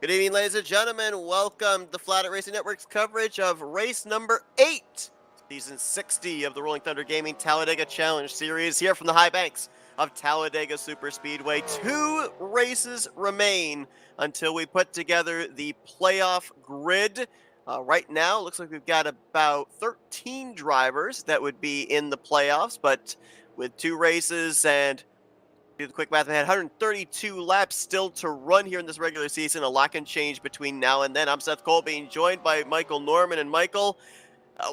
Good evening, ladies and gentlemen. Welcome to the Flatout Racing Network's coverage of race number 8, season 60 of the Rolling Thunder Gaming Talladega Challenge Series here from the high banks of Talladega Superspeedway. 2 races remain until we put together the playoff grid. Right now, it looks like we've got about 13 drivers that would be in the playoffs, but with 2 races and do the quick math in my head. 132 laps still to run here in this regular season. A lot can change between now and then. I'm Seth Cole, being joined by Michael Norman. And Michael,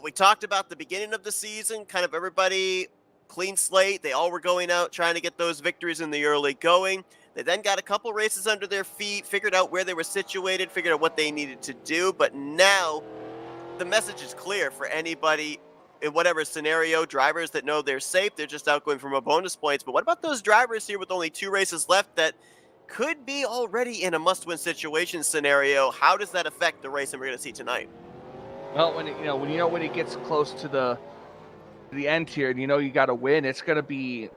we talked about the beginning of the season, kind of everybody clean slate. They all were going out trying to get those victories in the early going. They then got a couple races under their feet, figured out where they were situated, figured out what they needed to do. But now the message is clear for anybody in whatever scenario. Drivers that know they're safe, they're just out going for more bonus points. But what about those drivers here with only 2 races left that could be already in a must-win situation scenario? How does that affect the race that we're going to see tonight? Well, when it gets close to the end here, and you got to win, it's going to be,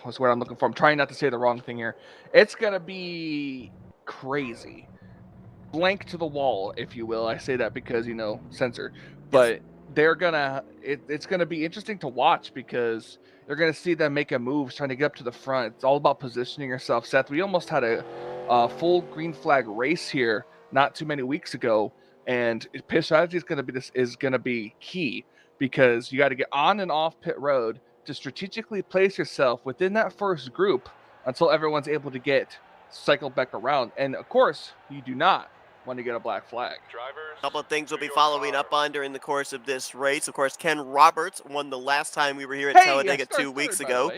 what's the word I'm looking for? I'm trying not to say the wrong thing here. It's going to be crazy. Blank to the wall, if you will. I say that because, censor. But it's gonna be interesting to watch because you're gonna see them making moves, trying to get up to the front. It's all about positioning yourself. Seth, we almost had a full green flag race here not too many weeks ago, and pit strategy is gonna be key because you got to get on and off pit road to strategically place yourself within that first group until everyone's able to get cycled back around. And of course, you do not want to get a black flag. A couple of things we'll be following up on during the course of this race. Of course, Ken Roberts won the last time we were here at Talladega 2 weeks ago.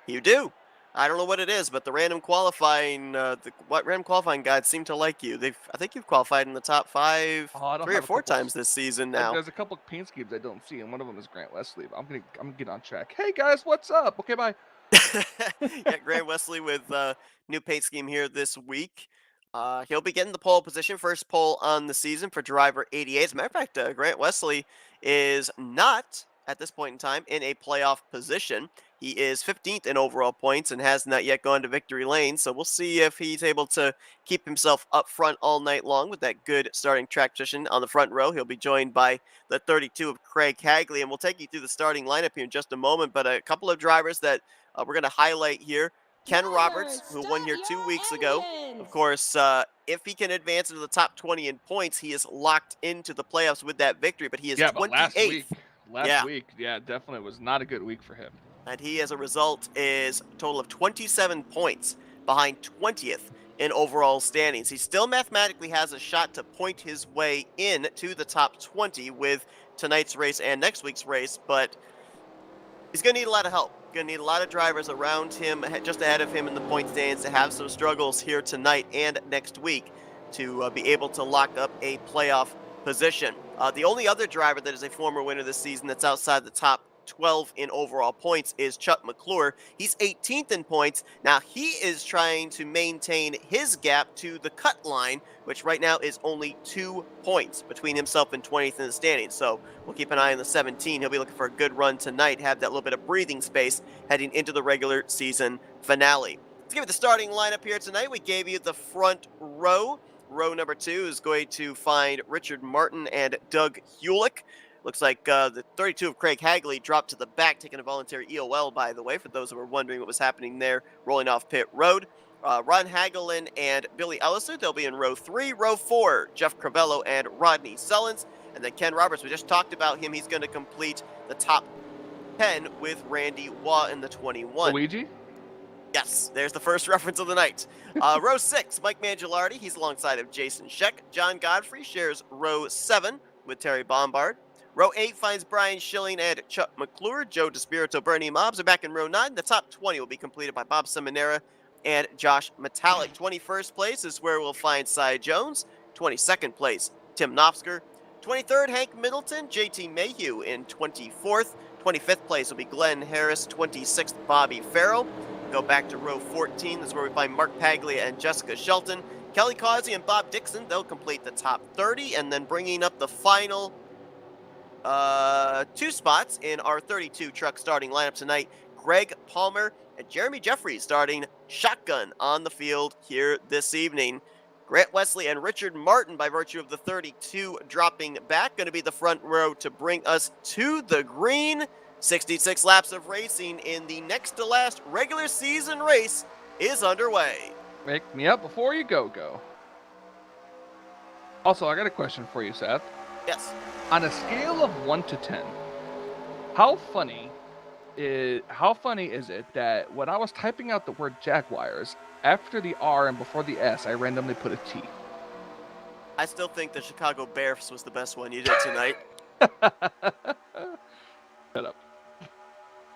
You do. I don't know what it is, but the random qualifying guides seem to like you. I think you've qualified in the top 5 3 or 4 times this season now. There's a couple of paint schemes I don't see, and one of them is Grant Wesley. But I'm gonna get on track. Hey guys, what's up? Okay, bye. Yeah, Grant Wesley with new paint scheme here this week. He'll be getting the pole position, first pole on the season for driver 88. As a matter of fact, Grant Wesley is not, at this point in time, in a playoff position. He is 15th in overall points and has not yet gone to victory lane, so we'll see if he's able to keep himself up front all night long with that good starting track position on the front row. He'll be joined by the 32 of Craig Hagley, and we'll take you through the starting lineup here in just a moment, but a couple of drivers that we're going to highlight here. Ken Roberts, who won here 2 weeks ago. Of course, if he can advance into the top 20 in points, he is locked into the playoffs with that victory, but he is 28th. Last week, definitely was not a good week for him. And he, as a result, is a total of 27 points behind 20th in overall standings. He still mathematically has a shot to point his way in to the top 20 with tonight's race and next week's race, but he's going to need a lot of help. Going to need a lot of drivers around him, just ahead of him in the point standings, to have some struggles here tonight and next week to be able to lock up a playoff position. The only other driver that is a former winner this season that's outside the top 12 in overall points is Chuck McClure. He's 18th in points. Now he is trying to maintain his gap to the cut line, which right now is only 2 points between himself and 20th in the standings. So we'll keep an eye on the 17. He'll be looking for a good run tonight, have that little bit of breathing space heading into the regular season finale. Let's give you the starting lineup here tonight. We gave you the front row. Row number 2 is going to find Richard Martin and Doug Hewlick. Looks like the 32 of Craig Hagley dropped to the back, taking a voluntary EOL, by the way, for those who were wondering what was happening there, rolling off pit road. Ron Hagelin and Billy Elliser, they'll be in row 3. Row 4, Jeff Crivello and Rodney Sullins. And then Ken Roberts, we just talked about him. He's going to complete the top 10 with Randy Waugh in the 21. Luigi? Yes, there's the first reference of the night. Row 6, Mike Mangialardi. He's alongside of Jason Scheck. John Godfrey shares row 7 with Terry Bombard. Row 8 finds Brian Schilling and Chuck McClure. Joe DeSpirito, Bernie Mobbs are back in row 9. The top 20 will be completed by Bob Seminara and Josh Metallic. 21st place is where we'll find Cy Jones. 22nd place, Tim Knopfsker. 23rd, Hank Middleton. JT Mayhew in 24th. 25th place will be Glenn Harris. 26th, Bobby Farrell. Go back to row 14. This is where we find Mark Paglia and Jessica Shelton. Kelly Causey and Bob Dixon, they'll complete the top 30. And then bringing up the final 2 spots in our 32 truck starting lineup tonight, Greg Palmer and Jeremy Jeffries starting shotgun on the field here this evening. Grant Wesley and Richard Martin, by virtue of the 32 dropping back, going to be the front row to bring us to the green. 66 laps of racing in the next to last regular season race is underway. Make me up before you go. Also, I got a question for you, Seth. Yes. On a scale of 1 to 10, how funny is it that when I was typing out the word Jaguars, after the R and before the S, I randomly put a T? I still think the Chicago Bears was the best one you did tonight. Shut up.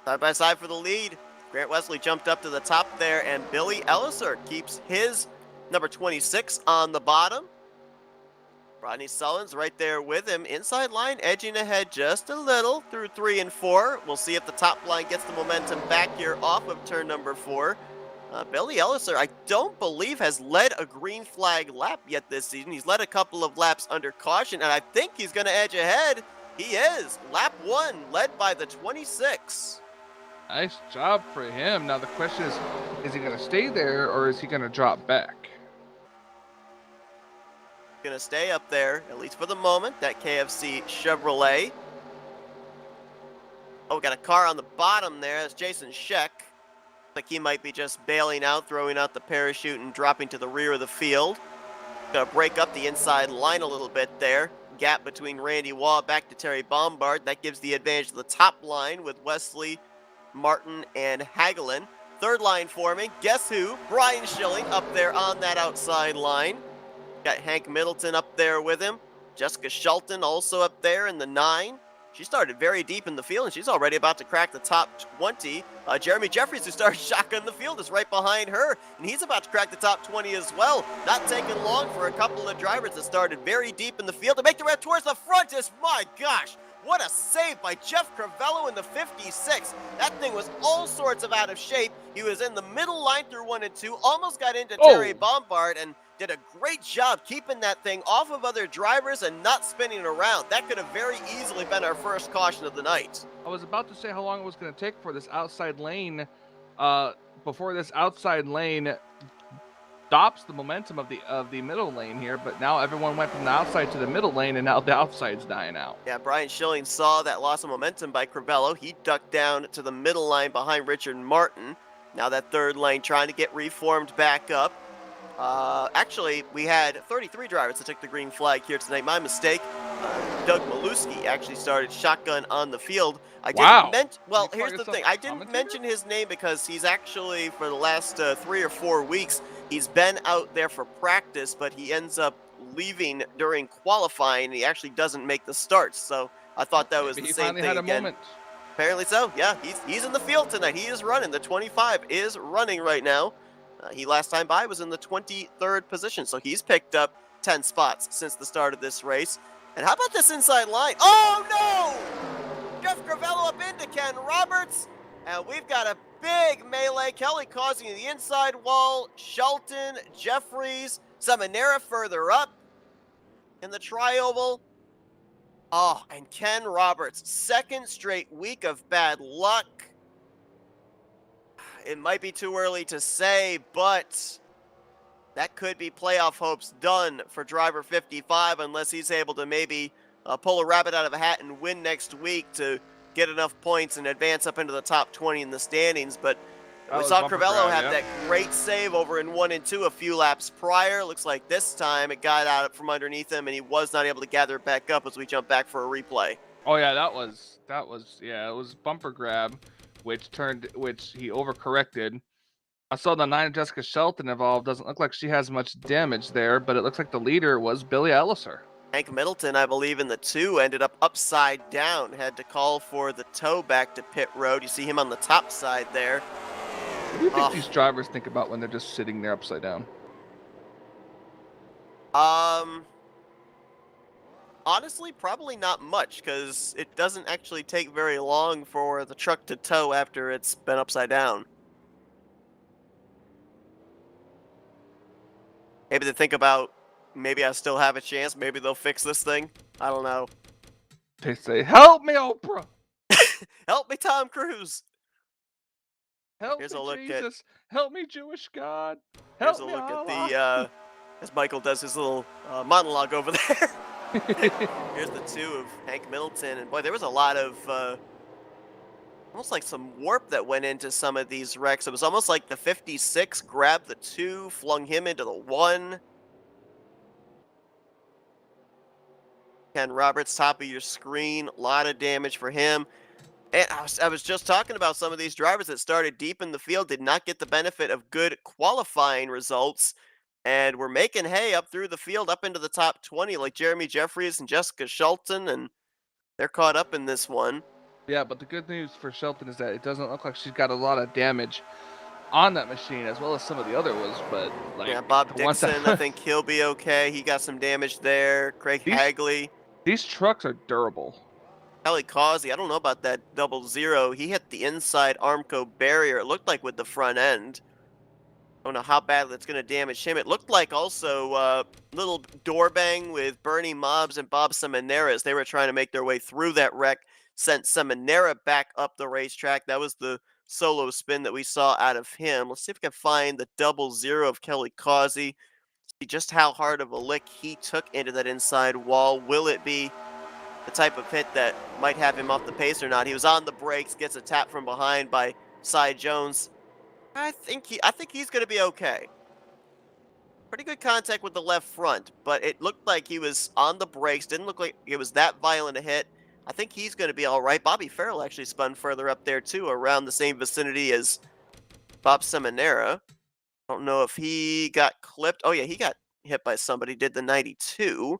Side by side for the lead. Grant Wesley jumped up to the top there, and Billy Elliser keeps his number 26 on the bottom. Rodney Sullivan's right there with him. Inside line edging ahead just a little through 3 and 4. We'll see if the top line gets the momentum back here off of turn number 4. Billy Elliser, I don't believe, has led a green flag lap yet this season. He's led a couple of laps under caution, and I think he's going to edge ahead. He is. Lap 1, led by the 26. Nice job for him. Now the question is he going to stay there or is he going to drop back? Going to stay up there, at least for the moment, that KFC Chevrolet. Oh, got a car on the bottom there. That's Jason Scheck. Like he might be just bailing out, throwing out the parachute and dropping to the rear of the field. Going to break up the inside line a little bit there. Gap between Randy Waugh back to Terry Bombard. That gives the advantage to the top line with Wesley, Martin, and Hagelin. Third line forming. Guess who? Brian Schilling up there on that outside line. Got Hank Middleton up there with him. Jessica Shelton also up there in the 9. She started very deep in the field, and she's already about to crack the top 20. Jeremy Jeffries, who started shotgun the field, is right behind her, and he's about to crack the top 20 as well. Not taking long for a couple of drivers that started very deep in the field to make the run towards the front. My gosh, what a save by Jeff Crivello in the 56. That thing was all sorts of out of shape. He was in the middle line through 1 and 2, almost got into Terry Bombard, and did a great job keeping that thing off of other drivers and not spinning around. That could have very easily been our first caution of the night. I was about to say how long it was going to take for this outside lane, before this outside lane stops the momentum of the middle lane here, but now everyone went from the outside to the middle lane, and now the outside's dying out. Yeah, Brian Schilling saw that loss of momentum by Crivello. He ducked down to the middle line behind Richard Martin. Now that third lane trying to get reformed back up. Actually, we had 33 drivers that took the green flag here tonight. My mistake. Doug Maluski actually started shotgun on the field. Well, here's the thing. I didn't mention his name because he's actually, for the last 3 or 4 weeks, he's been out there for practice, but he ends up leaving during qualifying, and he actually doesn't make the starts. So I thought that was the same thing again. Moment. Apparently so. Yeah, he's in the field tonight. He is running. The 25 is running right now. He last time by was in the 23rd position, so he's picked up 10 spots since the start of this race. And how about this inside line? Oh, no! Jeff Crivello up into Ken Roberts, and we've got a big melee. Kelly causing the inside wall. Shelton, Jeffries, Seminara further up in the tri-oval. Oh, and Ken Roberts, second straight week of bad luck. It might be too early to say, but that could be playoff hopes done for driver 55 unless he's able to maybe pull a rabbit out of a hat and win next week to get enough points and advance up into the top 20 in the standings. But we saw Crivello have that great save over in 1 and 2 a few laps prior. Looks like this time it got out from underneath him, and he was not able to gather it back up as we jump back for a replay. Oh yeah, it was bumper grab, which he overcorrected. I saw the 9 Jessica Shelton involved. Doesn't look like she has much damage there, but it looks like the leader was Billy Elliser. Hank Middleton, I believe, in the 2 ended up upside down. Had to call for the tow back to pit road. You see him on the top side there. What do you think these drivers think about when they're just sitting there upside down? Honestly, probably not much, because it doesn't actually take very long for the truck to tow after it's been upside down. Maybe they think about, maybe I still have a chance, maybe they'll fix this thing. I don't know. They say, help me, Oprah! Help me, Tom Cruise! Help me, Jesus! Help me, Jewish God! Help me, Allah! as Michael does his little monologue over there. Here's the two of Hank Middleton, and boy, there was a lot of almost like some warp that went into some of these wrecks. It was almost like the 56 grabbed the two, flung him into the one. Ken Roberts, top of your screen, a lot of damage for him. And I was just talking about some of these drivers that started deep in the field, did not get the benefit of good qualifying results, and were making hay up through the field, up into the top 20, like Jeremy Jeffries and Jessica Shelton, and they're caught up in this one. Yeah, but the good news for Shelton is that it doesn't look like she's got a lot of damage on that machine, as well as some of the other ones. But like Yeah, Bob the ones Dixon, I that think he'll be okay. He got some damage there. Craig these Hagley, these trucks are durable. Kelly Causey, I don't know about that 00. He hit the inside Armco barrier, it looked like with the front end. Don't know how badly that's going to damage him. It looked like also little door bang with Bernie Mobbs and Bob Seminara as they were trying to make their way through that wreck. Sent Seminara back up the racetrack. That was the solo spin that we saw out of him. Let's see if we can find the 00 of Kelly Causey. See just how hard of a lick he took into that inside wall. Will it be the type of hit that might have him off the pace or not? He was on the brakes, gets a tap from behind by Cy Jones. I think he's going to be okay. Pretty good contact with the left front, but it looked like he was on the brakes. Didn't look like it was that violent a hit. I think he's going to be all right. Bobby Farrell actually spun further up there too, around the same vicinity as Bob Seminara. Don't know if he got clipped. Oh yeah, he got hit by somebody. Did the 92.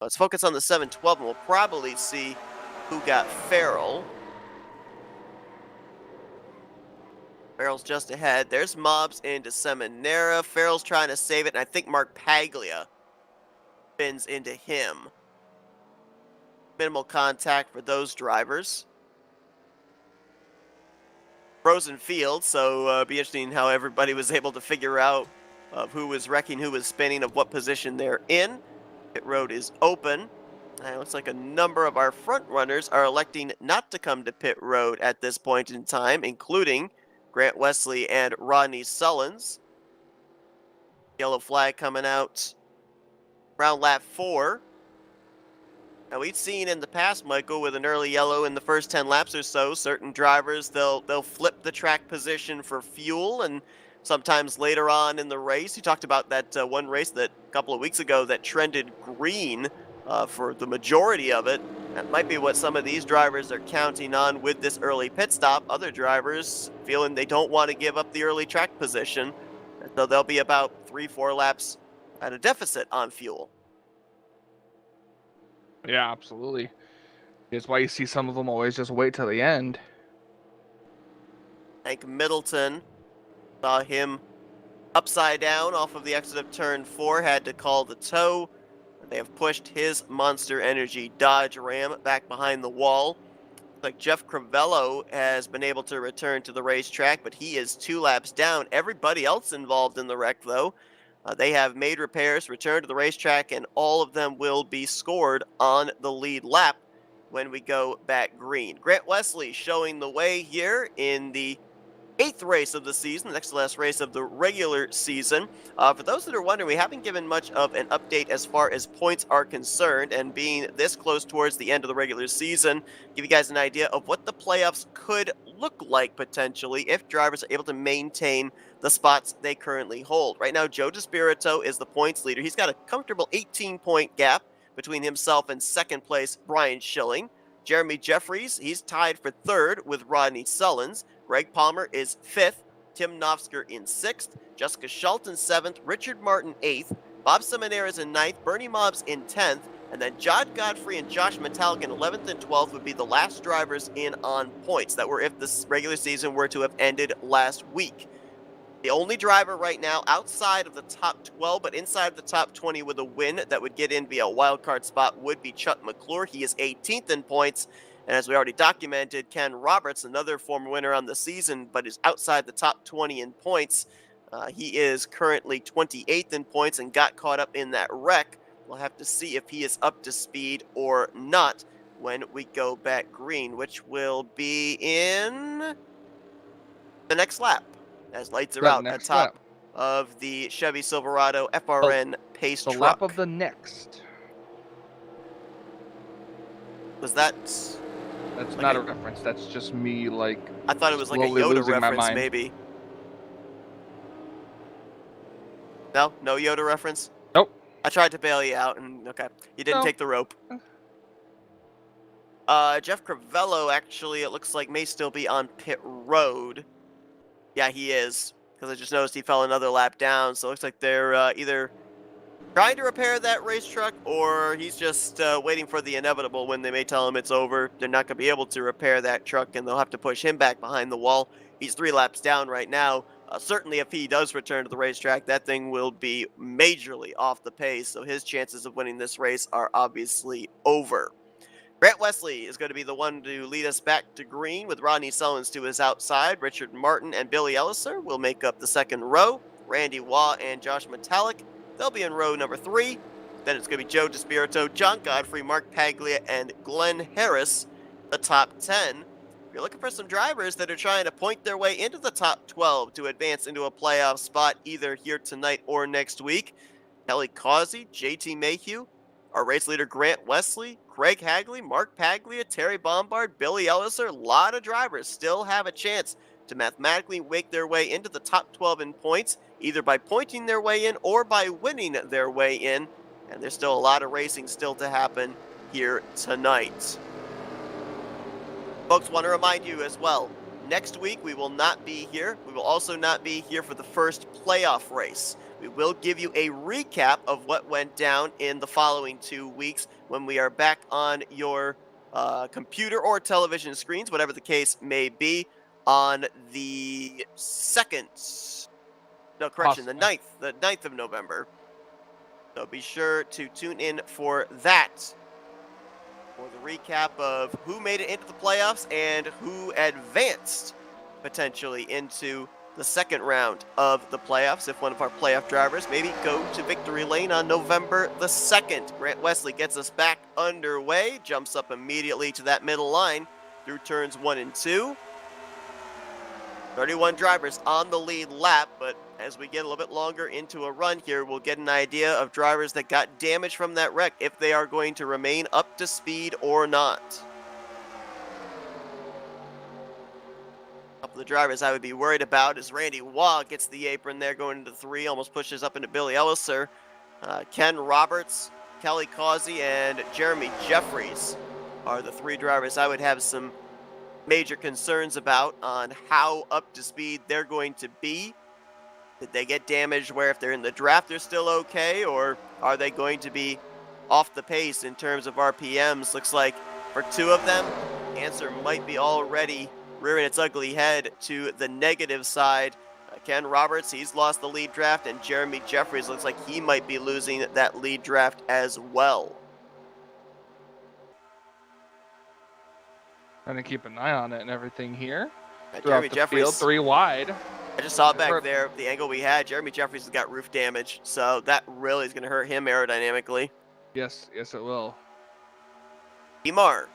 Let's focus on the 712, and we'll probably see who got Farrell. Farrell's just ahead. There's Mobbs into Seminara. Farrell's trying to save it, and I think Mark Paglia spins into him. Minimal contact for those drivers. Frozen field, so be interesting how everybody was able to figure out who was wrecking, who was spinning, of what position they're in. Pit road is open. And it looks like a number of our front runners are electing not to come to pit road at this point in time, including Grant Wesley and Rodney Sullins. Yellow flag coming out around lap 4. Now we've seen in the past, Michael, with an early yellow in the first 10 laps or so, certain drivers, they'll flip the track position for fuel, and sometimes later on in the race, you talked about that one race that a couple of weeks ago that trended green for the majority of it. That might be what some of these drivers are counting on with this early pit stop. Other drivers feeling they don't want to give up the early track position. And so they'll be about 3-4 laps at a deficit on fuel. Yeah, absolutely. It's why you see some of them always just wait till the end. Hank Middleton, saw him upside down off of the exit of turn 4, had to call the tow. They have pushed his Monster Energy Dodge Ram back behind the wall. Like Jeff Crivello has been able to return to the racetrack, but he is 2 laps down. Everybody else involved in the wreck, though, they have made repairs, returned to the racetrack, and all of them will be scored on the lead lap when we go back green. Grant Wesley showing the way here in the 8th race of the season, the next to last race of the regular season. For those that are wondering, we haven't given much of an update as far as points are concerned, and being this close towards the end of the regular season, give you guys an idea of what the playoffs could look like potentially if drivers are able to maintain the spots they currently hold. Right now, Joe DeSpirito is the points leader. He's got a comfortable 18-point gap between himself and second place Brian Schilling. Jeremy Jeffries, he's tied for 3rd with Rodney Sullins. Greg Palmer is 5th. Tim Nofsker in 6th. Jessica Shelton 7th. Richard Martin 8th. Bob Seminara is in 9th. Bernie Mobbs in 10th. And then Jod Godfrey and Josh Metallic in 11th and 12th would be the last drivers in on points. That were if this regular season were to have ended last week. The only driver right now outside of the top 12, but inside of the top 20 with a win that would get in via a wildcard spot would be Chuck McClure. He is 18th in points. And as we already documented, Ken Roberts, another former winner on the season, but is outside the top 20 in points. He is currently 28th in points and got caught up in that wreck. We'll have to see if he is up to speed or not when we go back green, which will be in the next lap. As lights are out at top of the Chevy Silverado Oh, FRN Pace the lap truck. of the next. Was that That's like not a? a reference. That's just me, like, I thought it was like a slowly Yoda losing my reference, mind. maybe. No, no Yoda reference. Nope. I tried to bail you out, and okay, you didn't No. take the rope. Jeff Crivello actually, it looks like may still be on pit road. Yeah, he is, because I just noticed he fell another lap down. So it looks like they're either trying to repair that race truck, or he's just waiting for the inevitable when they may tell him it's over. They're not going to be able to repair that truck, and they'll have to push him back behind the wall. He's 3 laps down right now. Certainly, if he does return to the racetrack, that thing will be majorly off the pace, so his chances of winning this race are obviously over. Grant Wesley is going to be the one to lead us back to green with Rodney Sullins to his outside. Richard Martin and Billy Elliser will make up the second row. Randy Waugh and Josh Metallic, they'll be in row number 3. Then it's going to be Joe DeSpirito, John Godfrey, Mark Paglia, and Glenn Harris, the top 10. If you're looking for some drivers that are trying to point their way into the top 12 to advance into a playoff spot either here tonight or next week, Kelly Causey, JT Mayhew, our race leader Grant Wesley, Craig Hagley, Mark Paglia, Terry Bombard, Billy Elliser, a lot of drivers still have a chance to mathematically make their way into the top 12 in points, either by pointing their way in or by winning their way in. And there's still a lot of racing still to happen here tonight. Folks, want to remind you as well, next week we will not be here. We will also not be here for the first playoff race. We will give you a recap of what went down in the following 2 weeks when we are back on your computer or television screens, whatever the case may be, on the 2nd. No, correction, the Possibly. 9th. The 9th of November. So be sure to tune in for that, for the recap of who made it into the playoffs and who advanced potentially into the second round of the playoffs. If one of our playoff drivers maybe go to victory lane on November the 2nd. Grant Wesley gets us back underway, jumps up immediately to that middle line through turns 1 and 2. 31 drivers on the lead lap, but as we get a little bit longer into a run here, we'll get an idea of drivers that got damage from that wreck, if they are going to remain up to speed or not. A couple of the drivers I would be worried about is Randy Waugh gets the apron there going into 3, almost pushes up into Billy Elliser. Ken Roberts, Kelly Causey, and Jeremy Jeffries are the 3 drivers I would have some major concerns about on how up to speed they're going to be. Did they get damaged where if they're in the draft they're still okay, or are they going to be off the pace in terms of RPMs? Looks like for 2 of them, the answer might be already rearing its ugly head to the negative side. Ken Roberts, he's lost the lead draft, and Jeremy Jeffries looks like he might be losing that lead draft as well. Trying to keep an eye on it and everything here. Jeremy The Jeffries, field, 3 wide. I just saw back there the angle we had. Jeremy Jeffries has got roof damage, so that really is going to hurt him aerodynamically. Yes, it will. Emar,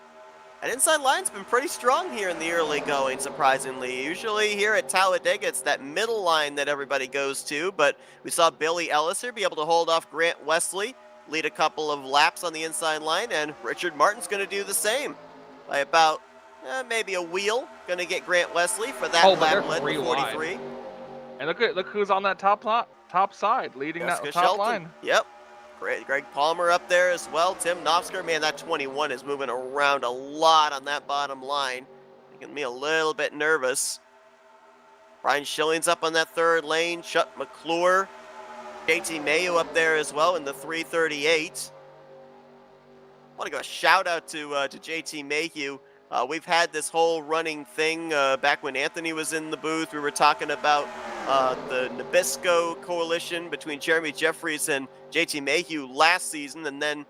that inside line's been pretty strong here in the early going, surprisingly. Usually here at Talladega, it's that middle line that everybody goes to, but we saw Billy Elliser be able to hold off Grant Wesley, lead a couple of laps on the inside line, and Richard Martin's going to do the same by about maybe a wheel. Going to get Grant Wesley for that lap led with 43. Wide. And look who's on that top side, leading Jessica that top Shelton. line. Yep. Greg Palmer up there as well. Tim Knopfsker, man, that 21 is moving around a lot on that bottom line. Making me a little bit nervous. Brian Schilling's up on that 3rd lane. Chuck McClure. JT Mayo up there as well in the 338. I want to go a shout out to JT Mayhew. We've had this whole running thing back when Anthony was in the booth. We were talking about the Nabisco coalition between Jeremy Jeffries and JT Mayhew last season, and then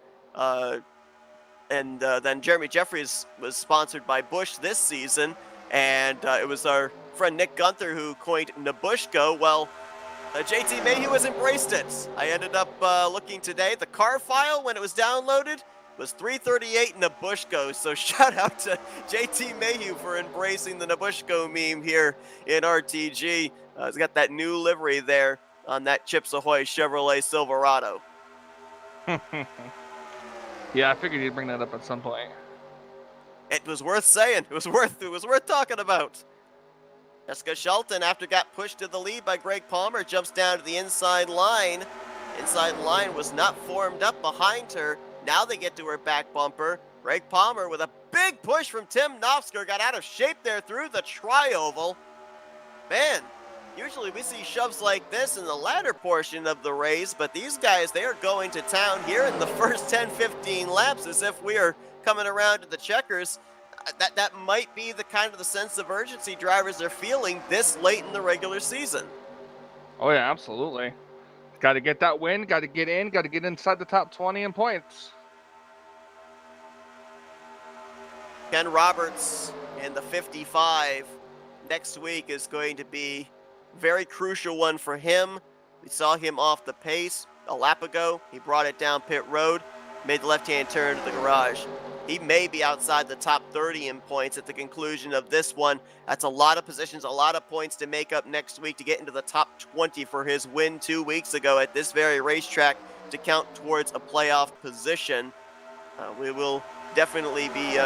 Jeremy Jeffries was sponsored by Busch this season, and it was our friend Nick Gunther who coined Nabushko. Well, JT Mayhew has embraced it. I ended up looking today. The car file, when it was downloaded, was 338 Nabushko. So shout out to JT Mayhew for embracing the Nabushko meme here in RTG. He's got that new livery there on that Chips Ahoy Chevrolet Silverado. Yeah, I figured you'd bring that up at some point. It was worth saying. It was worth talking about. Jessica Shelton, after got pushed to the lead by Greg Palmer, jumps down to the inside line. Inside line was not formed up behind her. Now they get to her back bumper. Greg Palmer with a big push from Tim Knopfsker got out of shape there through the tri-oval. Man, usually we see shoves like this in the latter portion of the race, but these guys, they are going to town here in the first 10-15 laps as if we are coming around to the checkers. That might be the kind of the sense of urgency drivers are feeling this late in the regular season. Oh yeah, absolutely. Got to get that win. Got to get in. Got to get inside the top 20 in points. Ken Roberts in the 55 next week is going to be a very crucial one for him. We saw him off the pace a lap ago. He brought it down pit road, made the left-hand turn to the garage. He may be outside the top 30 in points at the conclusion of this one. That's a lot of positions, a lot of points to make up next week to get into the top 20 for his win 2 weeks ago at this very racetrack to count towards a playoff position. We will definitely be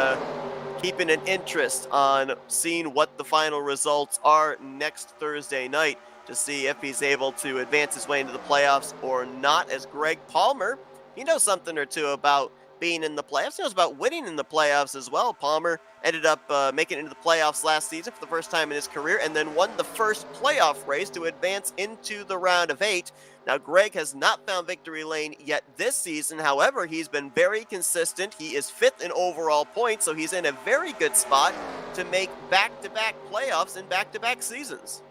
keeping an interest on seeing what the final results are next Thursday night to see if he's able to advance his way into the playoffs or not, as Greg Palmer, he knows something or two about being in the playoffs. He knows about winning in the playoffs as well. Palmer ended up making it into the playoffs last season for the first time in his career and then won the first playoff race to advance into the round of 8. Now, Greg has not found victory lane yet this season. However, he's been very consistent. He is 5th in overall points, so he's in a very good spot to make back-to-back playoffs in back-to-back seasons.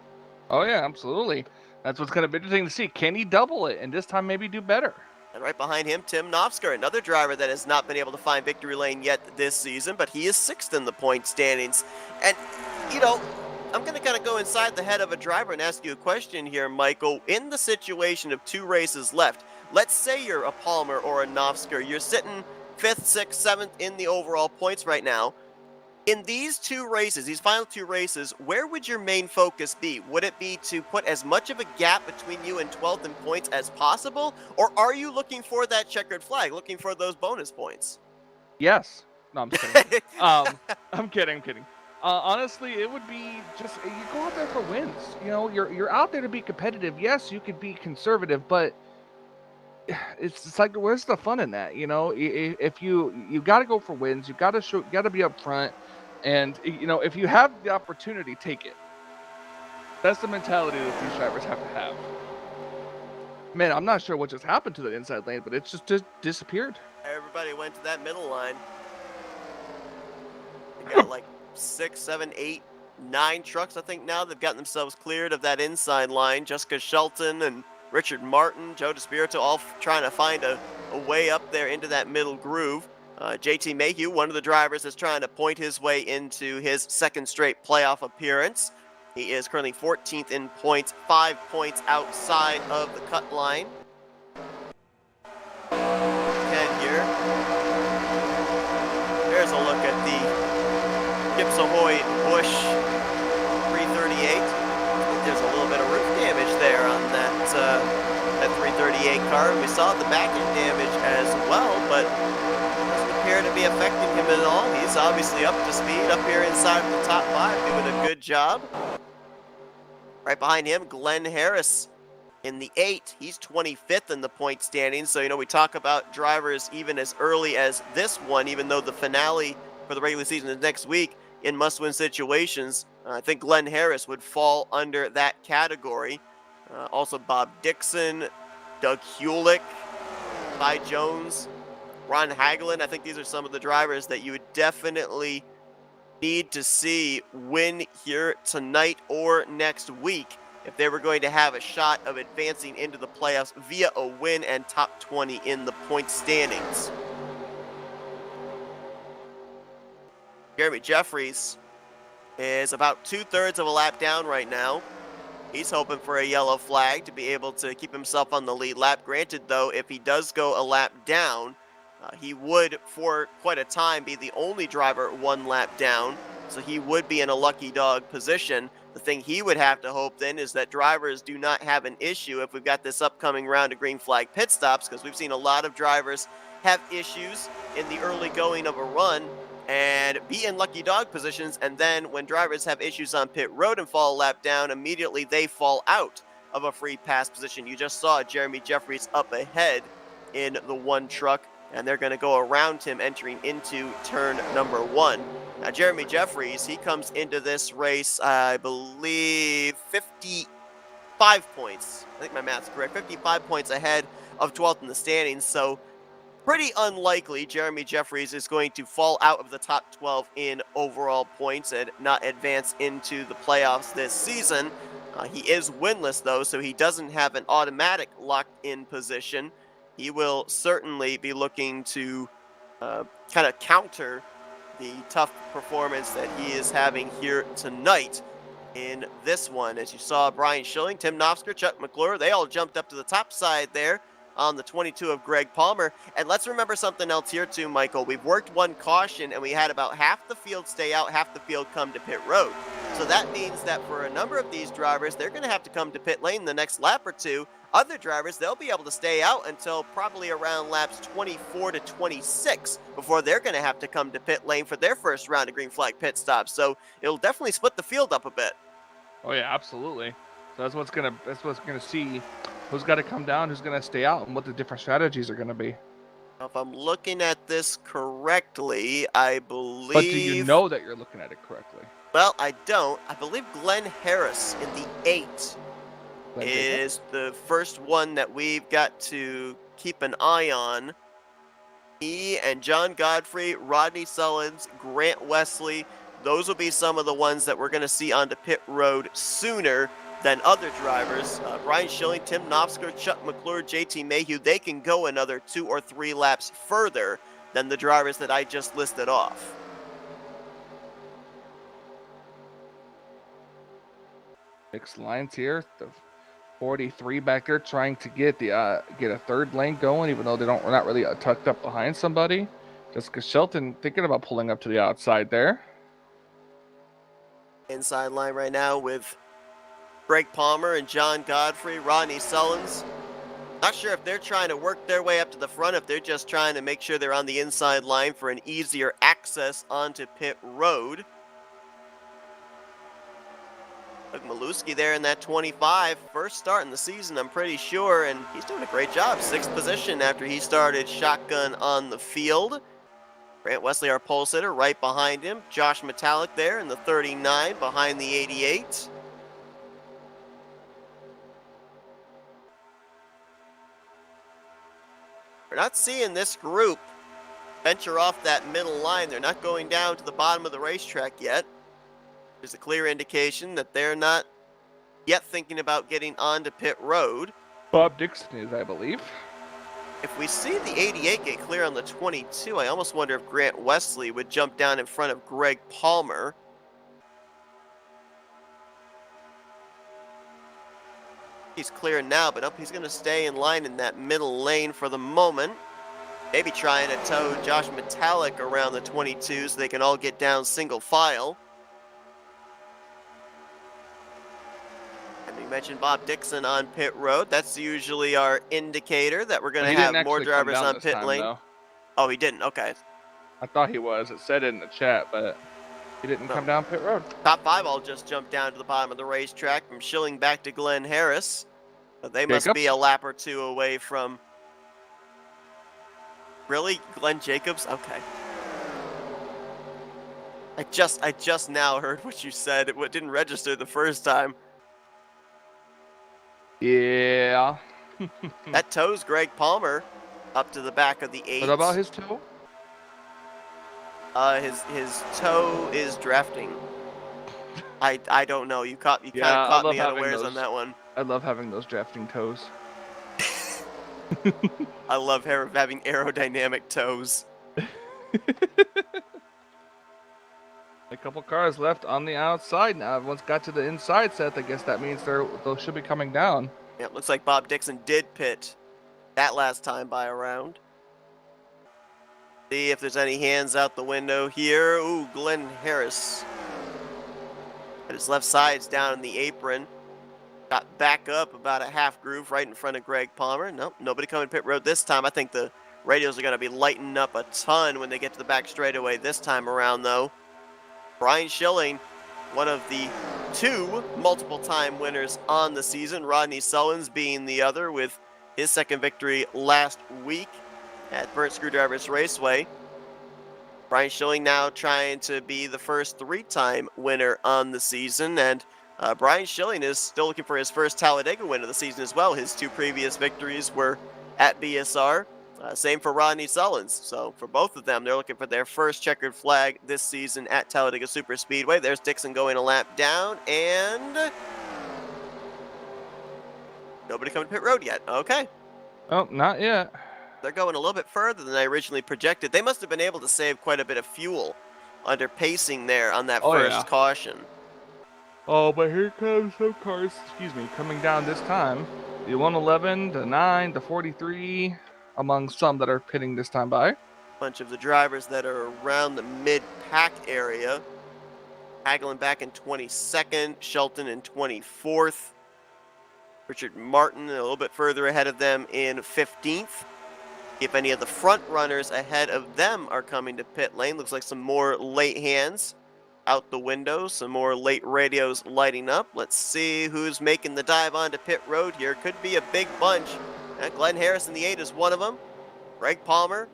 Oh yeah, absolutely. That's what's going to be interesting to see. Can he double it and this time maybe do better? And right behind him, Tim Knopfsker, another driver that has not been able to find victory lane yet this season, but he is 6th in the point standings. And, you know, I'm going to kind of go inside the head of a driver and ask you a question here, Michael. In the situation of 2 races left, let's say you're a Palmer or a Knopfsker. You're sitting 5th, 6th, 7th in the overall points right now. In these 2 races, these final 2 races, where would your main focus be? Would it be to put as much of a gap between you and 12th in points as possible? Or are you looking for that checkered flag, looking for those bonus points? Yes. No, I'm just kidding. I'm kidding. Honestly, it would be just, you go out there for wins. You know, you're out there to be competitive. Yes, you could be conservative, but it's like, where's the fun in that? You know, if you got to go for wins, you got to be up front. And, you know, if you have the opportunity, take it. That's the mentality that these drivers have to have. Man, I'm not sure what just happened to the inside lane, but it just disappeared. Everybody went to that middle line. They got like 6, 7, 8, 9 trucks, I think now. They've gotten themselves cleared of that inside line. Jessica Shelton and Richard Martin, Joe DeSpirito, all trying to find a way up there into that middle groove. JT Mayhew, one of the drivers, is trying to point his way into his 2nd straight playoff appearance. He is currently 14th in points, 5 points outside of the cut line. And here, there's a look at the Gibbs Ahoy Busch 338. I think there's a little bit of roof damage there on that 338 car. We saw the back end damage as well, but doesn't appear to be affecting him at all. He's obviously up to speed up here inside the top 5, doing a good job. Right behind him, Glenn Harris in the 8. He's 25th in the point standings. So, you know, we talk about drivers even as early as this one, even though the finale for the regular season is next week in must-win situations. I think Glenn Harris would fall under that category. Also Bob Dixon, Doug Hewlick, Ty Jones, Ron Hagelin. I think these are some of the drivers that you would definitely need to see win here tonight or next week if they were going to have a shot of advancing into the playoffs via a win and top 20 in the point standings. Jeremy Jeffries is about 2/3 of a lap down right now. He's hoping for a yellow flag to be able to keep himself on the lead lap. Granted, though, if he does go a lap down, he would, for quite a time, be the only driver 1 lap down. so he would be in a lucky dog position. The thing he would have to hope then is that drivers do not have an issue if we've got this upcoming round of green flag pit stops, because we've seen a lot of drivers have issues in the early going of a run and be in lucky dog positions, and then when drivers have issues on pit road and fall a lap down, immediately they fall out of a free pass position. You just saw Jeremy Jeffries up ahead in the one truck, and they're going to go around him entering into turn number 1. Now, Jeremy Jeffries, he comes into this race, I believe, 55 points. I think my math's correct. 55 points ahead of 12th in the standings. So pretty unlikely Jeremy Jeffries is going to fall out of the top 12 in overall points and not advance into the playoffs this season. He is winless, though, so he doesn't have an automatic locked-in position. He will certainly be looking to kind of counter the tough performance that he is having here tonight in this one. As you saw, Brian Schilling, Tim Knopfsker, Chuck McClure, they all jumped up to the top side there on the 22 of Greg Palmer. And let's remember something else here too, Michael. We've worked one caution and we had about half the field stay out, half the field come to pit road. So that means that for a number of these drivers, they're going to have to come to pit lane the next lap or two. Other drivers, they'll be able to stay out until probably around laps 24 to 26 before they're going to have to come to pit lane for their first round of green flag pit stops. So it'll definitely split the field up a bit. Oh yeah, absolutely. So that's what's gonna see who's got to come down, who's gonna stay out, and what the different strategies are gonna be. If I'm looking at this correctly, I believe. But do you know that you're looking at it correctly? Well, I don't. I believe Glenn Harris in the 8 is the first one that we've got to keep an eye on. He and John Godfrey, Rodney Sullins, Grant Wesley, those will be some of the ones that we're going to see onto pit road sooner than other drivers. Brian Schilling, Tim Knopfsker, Chuck McClure, JT Mayhew, they can go another 2 or 3 laps further than the drivers that I just listed off. Mixed lines here. The 43 back there trying to get a third lane going, even though we're not really tucked up behind somebody. Jessica Shelton thinking about pulling up to the outside there. Inside line right now with Greg Palmer and John Godfrey, Rodney Sullins. Not sure if they're trying to work their way up to the front, if they're just trying to make sure they're on the inside line for an easier access onto pit road. Look, Maluski there in that 25, first start in the season, I'm pretty sure, and he's doing a great job. 6th position after he started shotgun on the field. Grant Wesley, our pole sitter, right behind him. Josh Metallic there in the 39 behind the 88. We're not seeing this group venture off that middle line. They're not going down to the bottom of the racetrack yet. There's a clear indication that they're not yet thinking about getting onto pit road. Bob Dixon is, I believe. If we see the 88 get clear on the 22, I almost wonder if Grant Wesley would jump down in front of Greg Palmer. He's clear now, but he's going to stay in line in that middle lane for the moment. Maybe trying to tow Josh Metallic around the 22 so they can all get down single file. And we mentioned Bob Dixon on pit road. That's usually our indicator that we're going to have more drivers on pit lane. Though. Oh, he didn't? Okay. I thought he was. It said it in the chat, but he didn't come down pit road. Top 5 all just jumped down to the bottom of the racetrack from Schilling back to Glenn Harris. So they must be a lap or 2 away from... Really? Glenn Jacobs? Okay. I just now heard what you said. It didn't register the first time. Yeah. That tows Greg Palmer up to the back of the 8. What about his toe? His toe is drafting. I don't know. You kind of caught me unawares on that one. I love having those drafting toes. I love having aerodynamic toes. A couple cars left on the outside now. Everyone's got to the inside set. I guess that means they should be coming down. Yeah, it looks like Bob Dixon did pit that last time by a round. See if there's any hands out the window here. Ooh, Glenn Harris. His left side's down in the apron. Got back up about a half groove right in front of Greg Palmer. Nope, nobody coming pit road this time. I think the radios are going to be lighting up a ton when they get to the back straightaway this time around, though. Brian Schilling, one of the two multiple-time winners on the season. Rodney Sullins being the other with his second victory last week at Burnt Screwdrivers Raceway. Brian Schilling now trying to be the first three-time winner on the season, and Brian Schilling is still looking for his first Talladega win of the season as well. His two previous victories were at BSR. Same for Rodney Sullins. So for both of them, they're looking for their first checkered flag this season at Talladega Superspeedway. There's Dixon going a lap down, and nobody coming to pit road yet. Okay. Oh, not yet. They're going a little bit further than I originally projected. They must have been able to save quite a bit of fuel under pacing there on that first caution. Oh, but here comes some cars, coming down this time. The 111, the 9, the 43, among some that are pitting this time by. Bunch of the drivers that are around the mid-pack area. Hagelin back in 22nd, Shelton in 24th. Richard Martin a little bit further ahead of them in 15th. If any of the front runners ahead of them are coming to pit lane, looks like some more late hands out the window, some more late radios lighting up. Let's see who's making the dive onto pit road here. Could be a big bunch. Glenn Harris in the 8 is one of them. Greg Palmer,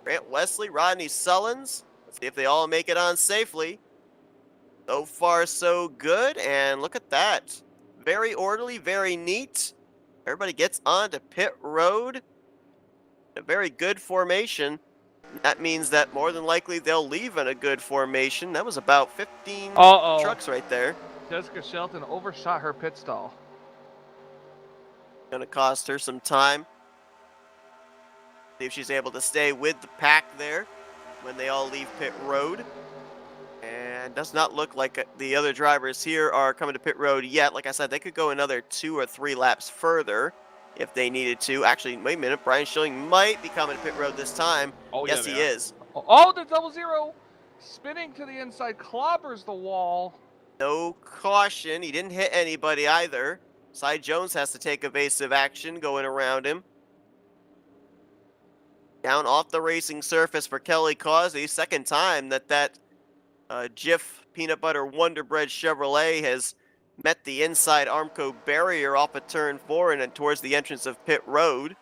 Grant Wesley, Rodney Sullins. Let's see if they all make it on safely. So far, so good. And look at that. Very orderly, very neat. Everybody gets onto pit road. A very good formation. That means that more than likely they'll leave in a good formation. That was about 15 trucks right there. Jessica Shelton overshot her pit stall. Gonna cost her some time. See if she's able to stay with the pack there when they all leave pit road. And does not look like the other drivers here are coming to pit road yet. Like I said, they could go another 2 or 3 laps further if they needed to. Actually, wait a minute. Brian Schilling might be coming to pit road this time. Oh, yes, he is. Oh, the 00 spinning to the inside, clobbers the wall. No caution. He didn't hit anybody either. Cy Jones has to take evasive action going around him. Down off the racing surface for Kelly Causey. Second time that Jif Peanut Butter Wonder Bread Chevrolet has met the inside Armco barrier off of turn 4 and towards the entrance of pit road.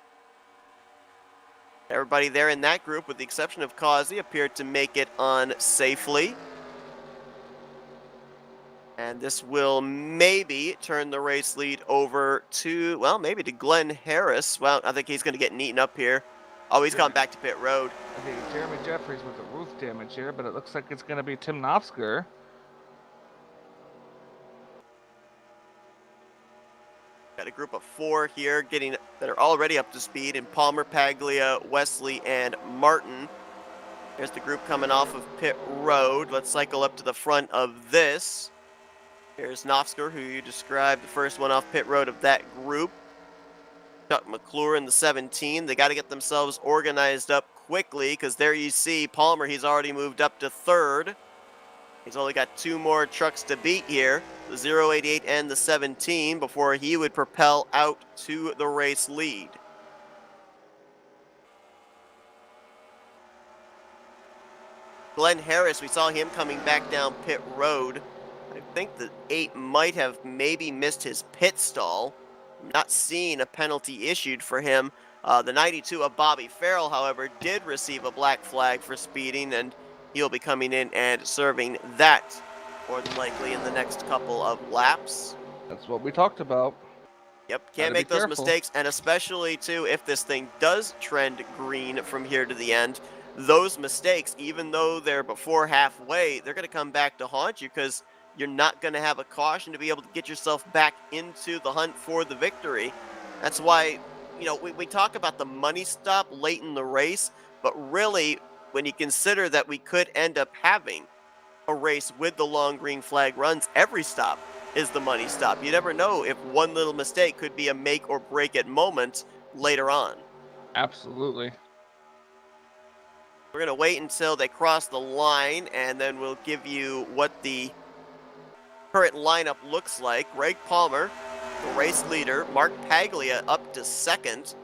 Everybody there in that group, with the exception of Causey, appeared to make it on safely. And this will maybe turn the race lead over to, well, maybe to Glenn Harris. Well, I think he's going to get eaten up here. Oh, he's gone back to pit road. Okay, Jeremy Jeffries with the roof damage here, but it looks like it's going to be Tim Knopfsker. Got a group of 4 here that are already up to speed in Palmer, Paglia, Wesley, and Martin. There's the group coming off of pit road. Let's cycle up to the front of this. Here's Knopfsker, who you described, the first one off pit road of that group. Chuck McClure in the 17. They got to get themselves organized up quickly, because there you see Palmer, he's already moved up to 3rd. He's only got 2 more trucks to beat here, the 088 and the 17, before he would propel out to the race lead. Glenn Harris, we saw him coming back down pit road. I think the 8 might have maybe missed his pit stall. I'm not seeing a penalty issued for him. The 92 of Bobby Farrell, however, did receive a black flag for speeding, and he'll be coming in and serving that more than likely in the next couple of laps. That's what we talked about. Yep, can't make those mistakes, and especially, too, if this thing does trend green from here to the end, those mistakes, even though they're before halfway, they're going to come back to haunt you, because you're not going to have a caution to be able to get yourself back into the hunt for the victory. That's why, you know, we talk about the money stop late in the race, but really, when you consider that we could end up having a race with the long green flag runs, every stop is the money stop. You never know if one little mistake could be a make or break it moment later on. Absolutely. We're going to wait until they cross the line, and then we'll give you what the current lineup looks like. Greg Palmer, the race leader. Mark Paglia up to second.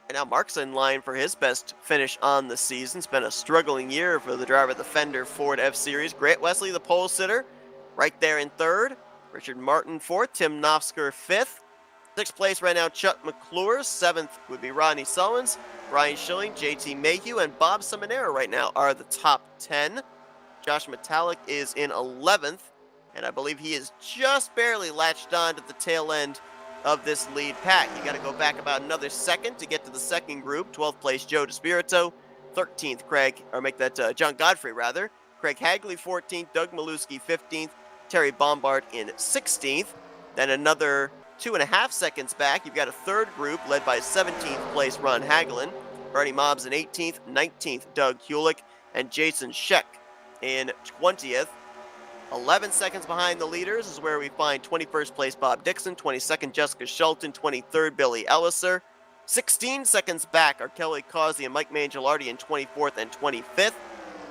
And now Mark's in line for his best finish on the season. It's been a struggling year for the driver of the Fender Ford F-Series. Grant Wesley, the pole sitter, right there in third. Richard Martin fourth. Tim Knopfsker fifth. Sixth place right now, Chuck McClure. Seventh would be Rodney Sullins. Ryan Schilling, JT Mayhew, and Bob Seminara right now are the top 10. Josh Metallic is in 11th, and I believe he is just barely latched on to the tail end of this lead pack. You got to go back about another second to get to the second group. 12th place, Joe DeSpirito. 13th, John Godfrey, rather. Craig Hagley, 14th. Doug Maluski, 15th. Terry Bombard in 16th. Then another 2.5 seconds back, you've got a third group led by 17th place Ron Hagelin. Bernie Mobbs in 18th. 19th, Doug Hulick. And Jason Scheck in 20th. 11 seconds behind the leaders is where we find 21st place Bob Dixon, 22nd Jessica Schulten, 23rd Billy Elliser. 16 seconds back are Kelly Causey and Mike Mangialardi in 24th and 25th.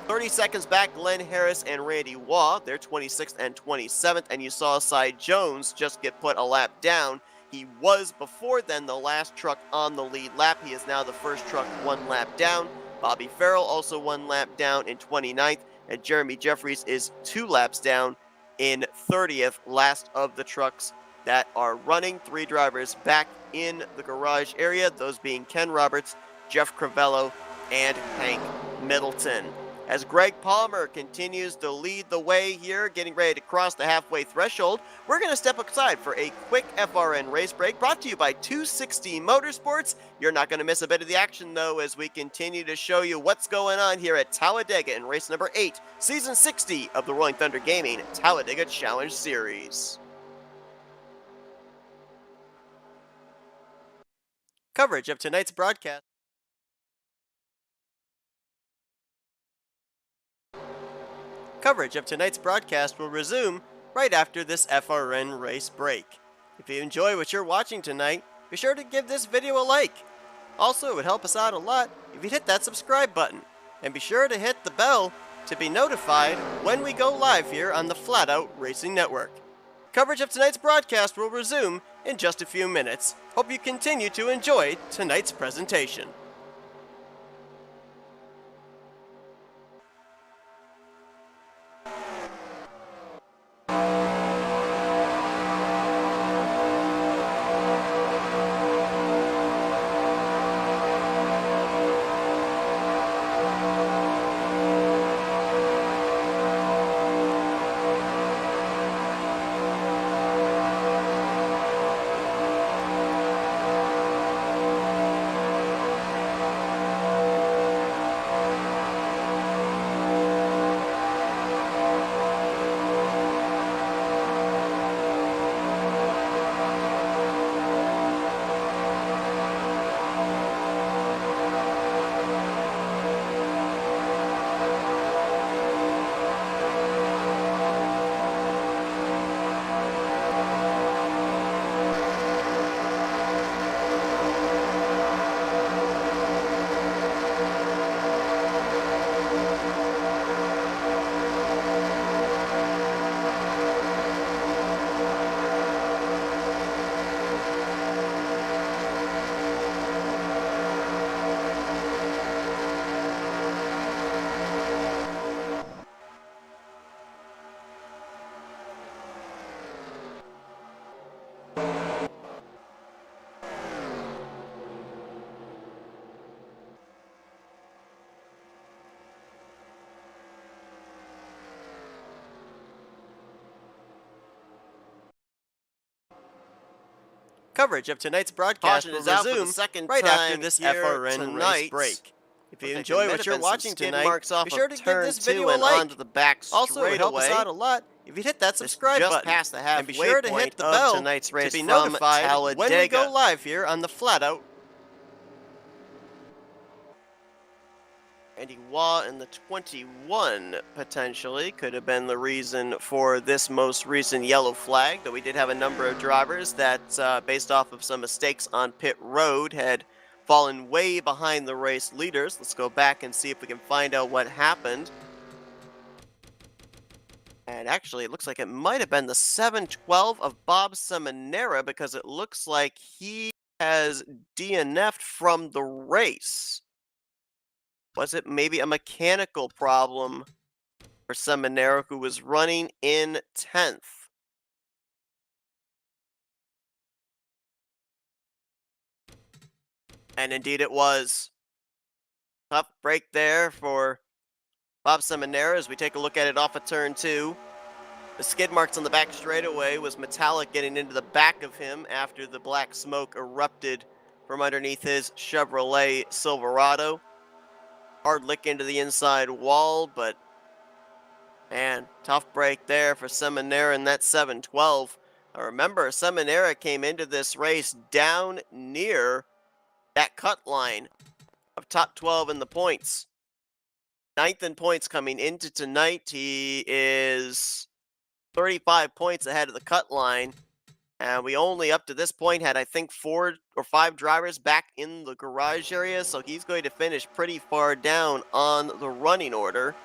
30 seconds back, Glenn Harris and Randy Waugh, they're 26th and 27th, and you saw Cy Jones just get put a lap down. He was before then the last truck on the lead lap. He is now the first truck 1 lap down. Bobby Farrell also 1 lap down in 29th. And Jeremy Jeffries is 2 laps down in 30th, last of the trucks that are running. 3 drivers back in the garage area, those being Ken Roberts, Jeff Crivello, and Hank Middleton. As Greg Palmer continues to lead the way here, getting ready to cross the halfway threshold, we're going to step aside for a quick FRN race break brought to you by 260 Motorsports. You're not going to miss a bit of the action, though, as we continue to show you what's going on here at Talladega in race number 8, season 60 of the Rolling Thunder Gaming Talladega Challenge Series. Coverage of tonight's broadcast. Coverage of tonight's broadcast will resume right after this FRN race break. If you enjoy what you're watching tonight, be sure to give this video a like. Also, it would help us out a lot if you'd hit that subscribe button, and be sure to hit the bell to be notified when we go live here on the Flatout Racing Network. Coverage of tonight's broadcast will resume in just a few minutes. Hope you continue to enjoy tonight's presentation. Coverage of tonight's broadcast will resume right after this FRN race break. If you enjoy what you're watching tonight, be sure to give this video a like. Also, it helps us out a lot if you hit that subscribe button. And be sure to hit the bell to be notified when we go live here on the Flatout. Andy Waugh in the 21 potentially could have been the reason for this most recent yellow flag, though we did have a number of drivers that, based off of some mistakes on pit road, had fallen way behind the race leaders. Let's go back and see if we can find out what happened. And actually, it looks like it might have been the 712 of Bob Seminara because it looks like he has DNF'd from the race. Was it maybe a mechanical problem for Seminara, who was running in 10th? And indeed it was. Tough break there for Bob Seminara as we take a look at it off of turn 2. The skid marks on the back straightaway was metallic getting into the back of him after the black smoke erupted from underneath his Chevrolet Silverado. Hard lick into the inside wall, but man, tough break there for Seminara in that 712. Remember, Seminara came into this race down near that cut line of top 12 in the points. 9th in points coming into tonight. He is 35 points ahead of the cut line. And we only, up to this point, had, I think, 4 or 5 drivers back in the garage area. So he's going to finish pretty far down on the running order.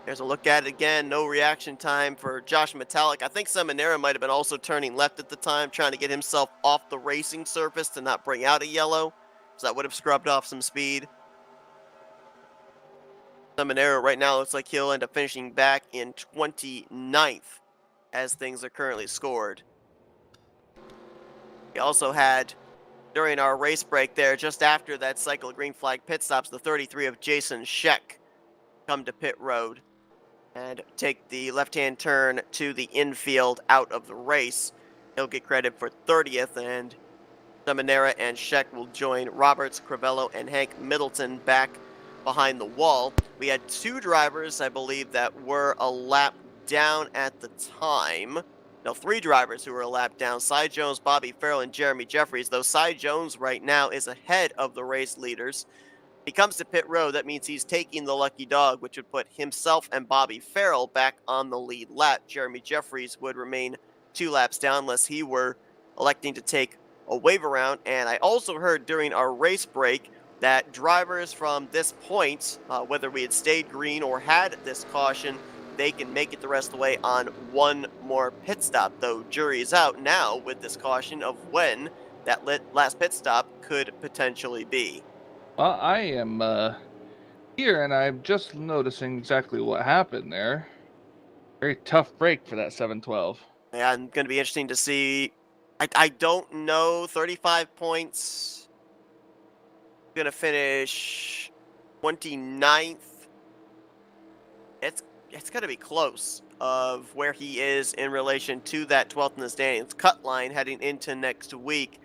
There's a look at it again. No reaction time for Josh Metallic. I think Seminara might have been also turning left at the time, trying to get himself off the racing surface to not bring out a yellow. So that would have scrubbed off some speed. Seminara right now looks like he'll end up finishing back in 29th as things are currently scored. We also had, during our race break there, just after that cycle of green flag pit stops, the 33 of Jason Scheck come to pit road and take the left-hand turn to the infield out of the race. He'll get credit for 30th, and Seminara and Scheck will join Roberts, Crivello, and Hank Middleton back behind the wall. We had 2 drivers, I believe, that were a lap down at the time. No, 3 drivers who were a lap down. Cy Jones, Bobby Farrell, and Jeremy Jeffries, though Cy Jones right now is ahead of the race leaders. He comes to pit road, that means he's taking the lucky dog, which would put himself and Bobby Farrell back on the lead lap. Jeremy Jeffries would remain 2 laps down unless he were electing to take a wave around. And I also heard during our race break that drivers from this point, whether we had stayed green or had this caution, they can make it the rest of the way on 1 more pit stop, though jury is out now with this caution of when that last pit stop could potentially be. Well, I am here, and I'm just noticing exactly what happened there. Very tough break for that 712. Yeah, and going to be interesting to see. I don't know. 35 points. Going to finish 29th. It's going to be close of where he is in relation to that 12th in the standings cut line heading into next week.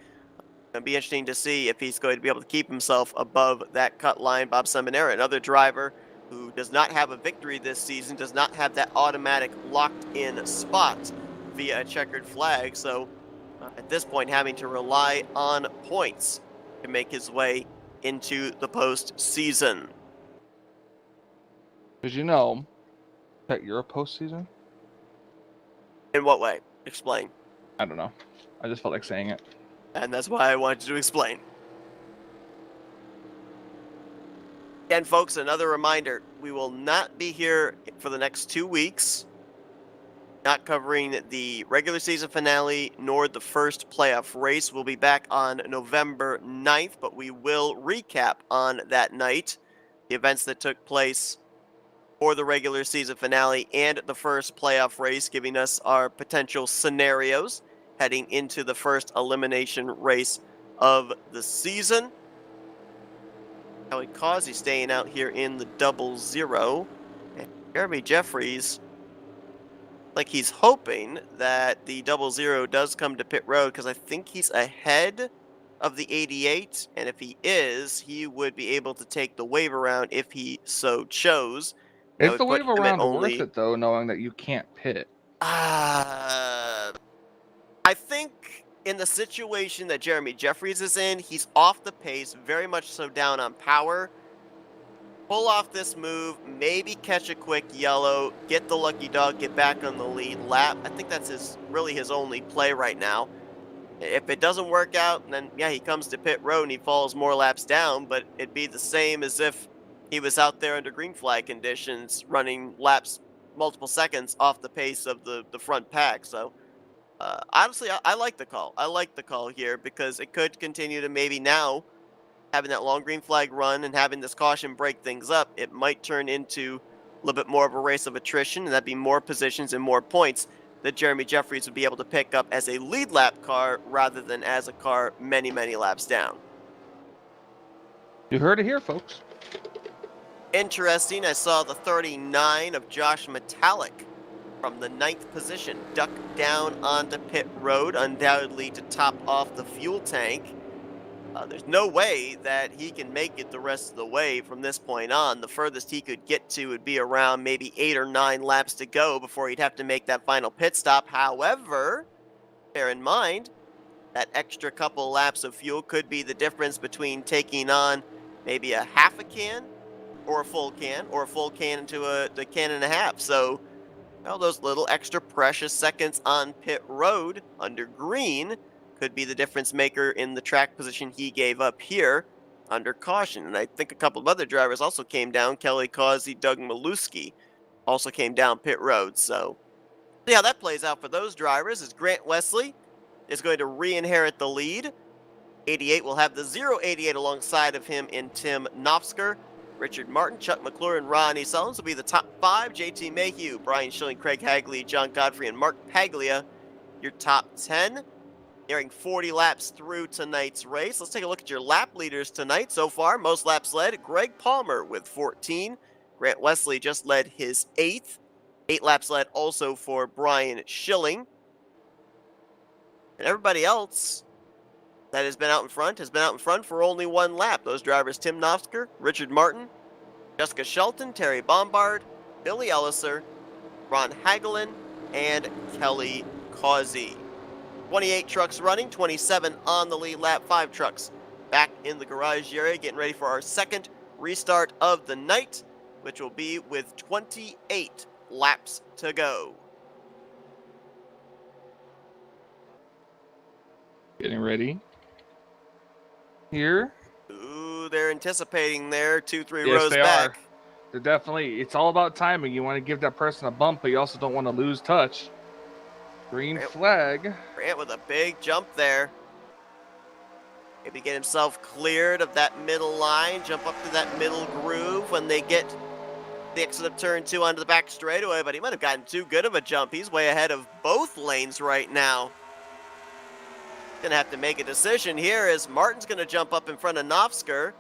It'll be interesting to see if he's going to be able to keep himself above that cut line. Bob Seminara, another driver who does not have a victory this season, does not have that automatic locked-in spot via a checkered flag. So at this point, having to rely on points to make his way into the postseason. Did you know that you're a postseason? In what way? Explain. I don't know. I just felt like saying it. And that's why I wanted to explain. Again, folks, another reminder, we will not be here for the next 2 weeks, not covering the regular season finale nor the first playoff race. We'll be back on November 9th, but we will recap on that night the events that took place for the regular season finale and the first playoff race, giving us our potential scenarios heading into the first elimination race of the season. Kelly Causey staying out here in the 00. And Jeremy Jeffries, like he's hoping that the 00 does come to pit road because I think he's ahead of the 88. And if he is, he would be able to take the wave around if he so chose. Is the wave around worth it, though, knowing that you can't pit? I think in the situation that Jeremy Jeffries is in, he's off the pace, very much so down on power. Pull off this move, maybe catch a quick yellow, get the lucky dog, get back on the lead lap. I think that's really his only play right now. If it doesn't work out, then yeah, he comes to pit road and he falls more laps down, but it'd be the same as if he was out there under green flag conditions running laps multiple seconds off the pace of the front pack. So honestly, I like the call. I like the call here because it could continue to maybe now having that long green flag run and having this caution break things up, it might turn into a little bit more of a race of attrition, and that'd be more positions and more points that Jeremy Jeffries would be able to pick up as a lead lap car rather than as a car many, many laps down. You heard it here, folks. Interesting, I saw the 39 of Josh Metallic from the 9th position duck down onto pit road, undoubtedly to top off the fuel tank. There's no way that he can make it the rest of the way from this point on. The furthest he could get to would be around maybe 8 or 9 laps to go before he'd have to make that final pit stop. However, bear in mind, that extra couple laps of fuel could be the difference between taking on maybe a half a can or a full can, or a full can into a can and a half. So, well, those little extra precious seconds on pit road under green could be the difference maker in the track position he gave up here under caution. And I think a couple of other drivers also came down. Kelly Causey, Doug Maluski also came down pit road. So see how that plays out for those drivers as Grant Wesley is going to re-inherit the lead. 88 will have the 088 alongside of him in Tim Knopfsker. Richard Martin, Chuck McClure, and Ronnie Sullins will be the top 5. JT Mayhew, Brian Schilling, Craig Hagley, John Godfrey, and Mark Paglia, your top 10. Nearing 40 laps through tonight's race. Let's take a look at your lap leaders tonight. So far, most laps led, Greg Palmer with 14. Grant Wesley just led his 8th. 8 laps led also for Brian Schilling. And everybody else that has been out in front for only 1 lap. Those drivers, Tim Knopfsker, Richard Martin, Jessica Shelton, Terry Bombard, Billy Elliser, Ron Hagelin, and Kelly Causey. 28 trucks running, 27 on the lead lap, 5 trucks back in the garage area, getting ready for our second restart of the night, which will be with 28 laps to go. Getting ready. Here. Ooh, they're anticipating there, 2-3 Yes, rows they back. are. They're definitely, it's all about timing. You want to give that person a bump, but you also don't want to lose touch. Green flag. Grant with a big jump there. Maybe get himself cleared of that middle line, jump up to that middle groove when they get the exit of turn 2 onto the back straightaway, but he might have gotten too good of a jump. He's way ahead of both lanes right now. Gonna have to make a decision here as Martin's gonna jump up in front of Knopfsker.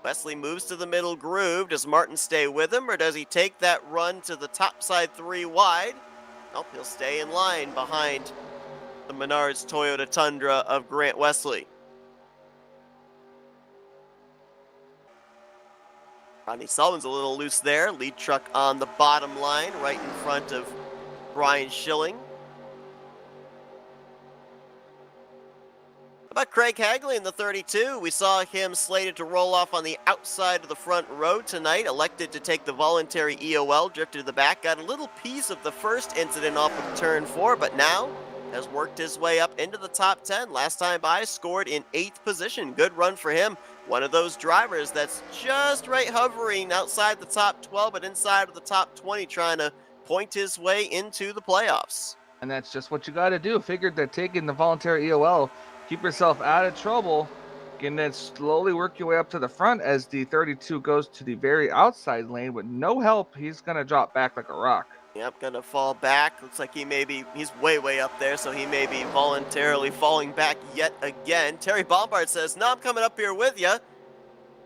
Wesley moves to the middle groove. Does Martin stay with him, or does he take that run to the top side 3 wide? Nope, he'll stay in line behind the Menards Toyota Tundra of Grant Wesley. Ronnie Sullivan's a little loose there. Lead truck on the bottom line, right in front of Brian Schilling. How about Craig Hagley in the 32? We saw him slated to roll off on the outside of the front row tonight, elected to take the voluntary EOL, drifted to the back, got a little piece of the first incident off of turn 4, but now has worked his way up into the top 10. Last time by, scored in 8th position. Good run for him. One of those drivers that's just right hovering outside the top 12, but inside of the top 20, trying to point his way into the playoffs. And that's just what you got to do. Figured that taking the voluntary EOL, keep yourself out of trouble, and then slowly work your way up to the front as the 32 goes to the very outside lane with no help. He's going to drop back like a rock. Yep, gonna fall back. Looks like he's way up there, so he may be voluntarily falling back yet again. Terry Bombard says, no, I'm coming up here with you.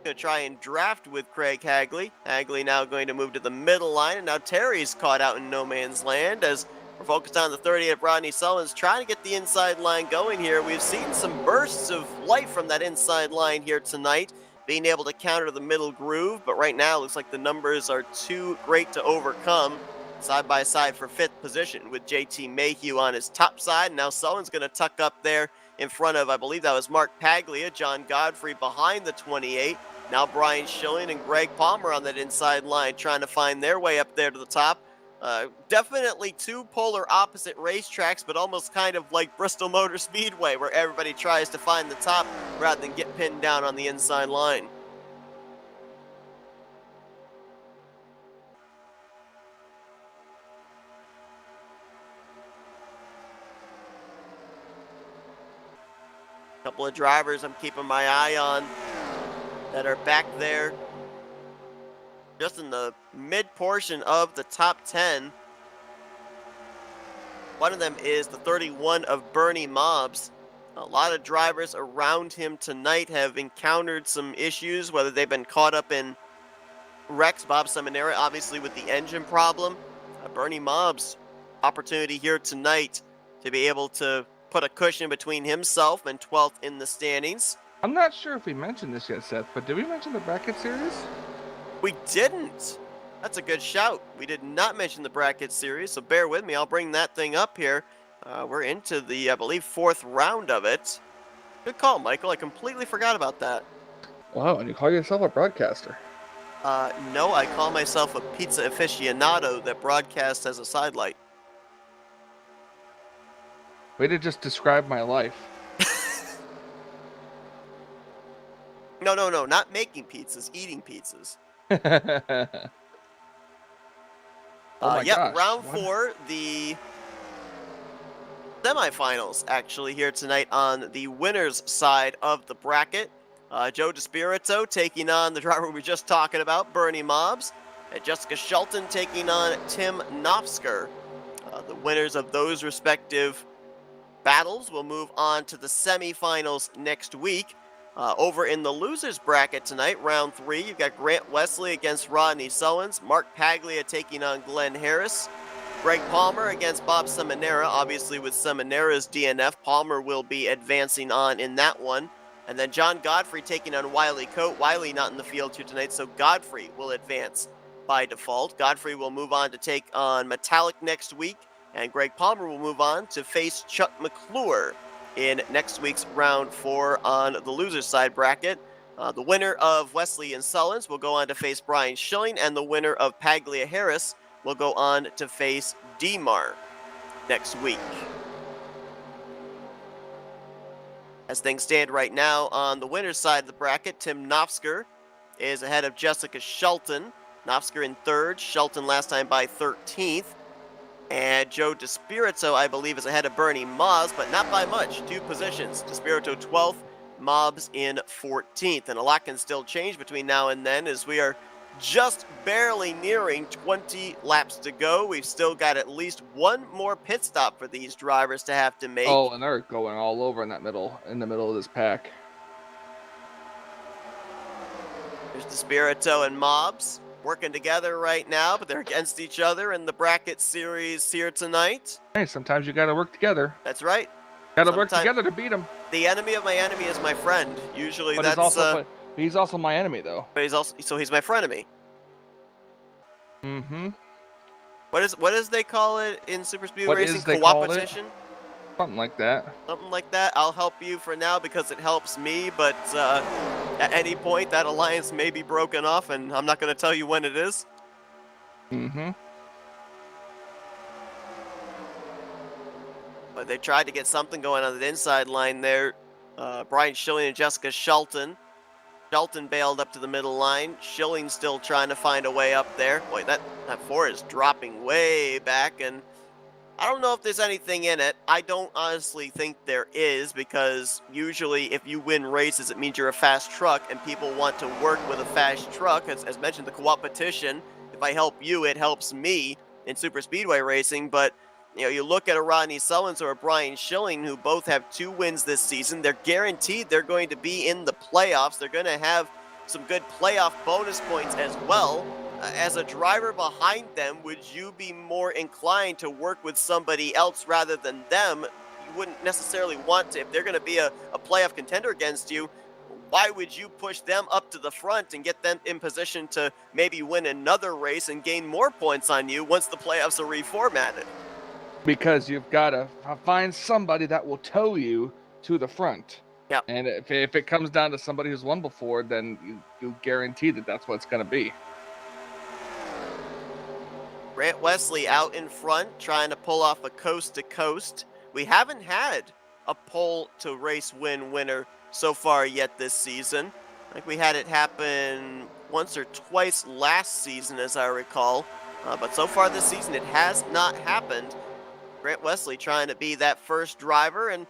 Gonna try and draft with Craig Hagley. Hagley now going to move to the middle line, and now Terry's caught out in no man's land as we're focused on the 30 of Rodney Sullins, trying to get the inside line going here. We've seen some bursts of light from that inside line here tonight, being able to counter the middle groove, but right now it looks like the numbers are too great to overcome. Side by side for 5th position with JT Mayhew on his top side. Now Sullivan's going to tuck up there in front of, I believe that was Mark Paglia, John Godfrey behind the 28. Now Brian Schilling and Greg Palmer on that inside line trying to find their way up there to the top. Definitely two polar opposite racetracks, but almost kind of like Bristol Motor Speedway, where everybody tries to find the top rather than get pinned down on the inside line. Couple of drivers I'm keeping my eye on that are back there just in the mid portion of the top 10. One of them is the 31 of Bernie Mobbs. A lot of drivers around him tonight have encountered some issues, whether they've been caught up in wrecks. Bob Seminara, obviously, with the engine problem. Bernie Mobbs, opportunity here tonight to be able to put a cushion between himself and 12th in the standings. I'm not sure if we mentioned this yet, Seth, but did we mention the bracket series? We didn't. That's a good shout. We did not mention the bracket series, so bear with me. I'll bring that thing up here. We're into the, I believe, 4th round of it. Good call, Michael. I completely forgot about that. Wow, and you call yourself a broadcaster? No, I call myself a pizza aficionado that broadcasts as a sidelight. Way to just describe my life. No, not making pizzas, eating pizzas. Oh my gosh. Round 4, the semifinals actually here tonight on the winner's side of the bracket. Joe DeSpirito taking on the driver we were just talking about, Bernie Mobbs. Jessica Shelton taking on Tim Knopfsker. The winners of those respective battles will move on to the semifinals next week. Over in the losers bracket tonight, round 3, you've got Grant Wesley against Rodney Sullins, Mark Paglia taking on Glenn Harris, Greg Palmer against Bob Seminara. Obviously, with Seminara's DNF, Palmer will be advancing on in that one. And then John Godfrey taking on Wiley Coate. Wiley not in the field here tonight, so Godfrey will advance by default. Godfrey will move on to take on Metallic next week, and Greg Palmer will move on to face Chuck McClure in next week's round 4 on the loser's side bracket. The winner of Wesley and Sullins will go on to face Brian Schilling, and the winner of Paglia Harris will go on to face DMAR next week. As things stand right now on the winner's side of the bracket, Tim Knopfsker is ahead of Jessica Shelton. Knopfsker in 3rd, Shelton last time by 13th. And Joe DeSpirito, I believe, is ahead of Bernie Mobbs, but not by much. 2 positions. DeSpirito 12th, Mobbs in 14th. And a lot can still change between now and then, as we are just barely nearing 20 laps to go. We've still got at least one more pit stop for these drivers to have to make. Oh, and they're going all over in the middle of this pack. There's DeSpirito and Mobbs working together right now, but they're against each other in the bracket series here tonight. Hey, sometimes you got to work together. That's right. Got to work together to beat them. The enemy of my enemy is my friend. Usually, but that's he's also my enemy, though. But he's my frenemy. Mm-hmm. What does they call it in super speed racing? Co-opetition? Something like that. Something like that. I'll help you for now because it helps me, but at any point that alliance may be broken off, and I'm not going to tell you when it is. Mm-hmm. But they tried to get something going on the inside line there. Brian Schilling and Jessica Shelton. Shelton bailed up to the middle line. Schilling still trying to find a way up there. Boy, that 4 is dropping way back, and I don't know if there's anything in it. I don't honestly think there is, because usually if you win races, it means you're a fast truck, and people want to work with a fast truck. As mentioned, the co-opetition, if I help you, it helps me in super speedway racing. But you look at a Rodney Sullins or a Brian Schilling, who both have 2 wins this season. They're guaranteed they're going to be in the playoffs. They're going to have some good playoff bonus points as well. As a driver behind them, would you be more inclined to work with somebody else rather than them? You wouldn't necessarily want to. If they're going to be a playoff contender against you, why would you push them up to the front and get them in position to maybe win another race and gain more points on you once the playoffs are reformatted? Because you've got to find somebody that will tow you to the front. Yeah. And if it comes down to somebody who's won before, then you guarantee that that's what it's going to be. Grant Wesley out in front trying to pull off a coast to coast. We haven't had a pole to race winner so far yet this season. I think we had it happen once or twice last season, as I recall. But so far this season, it has not happened. Grant Wesley trying to be that first driver. And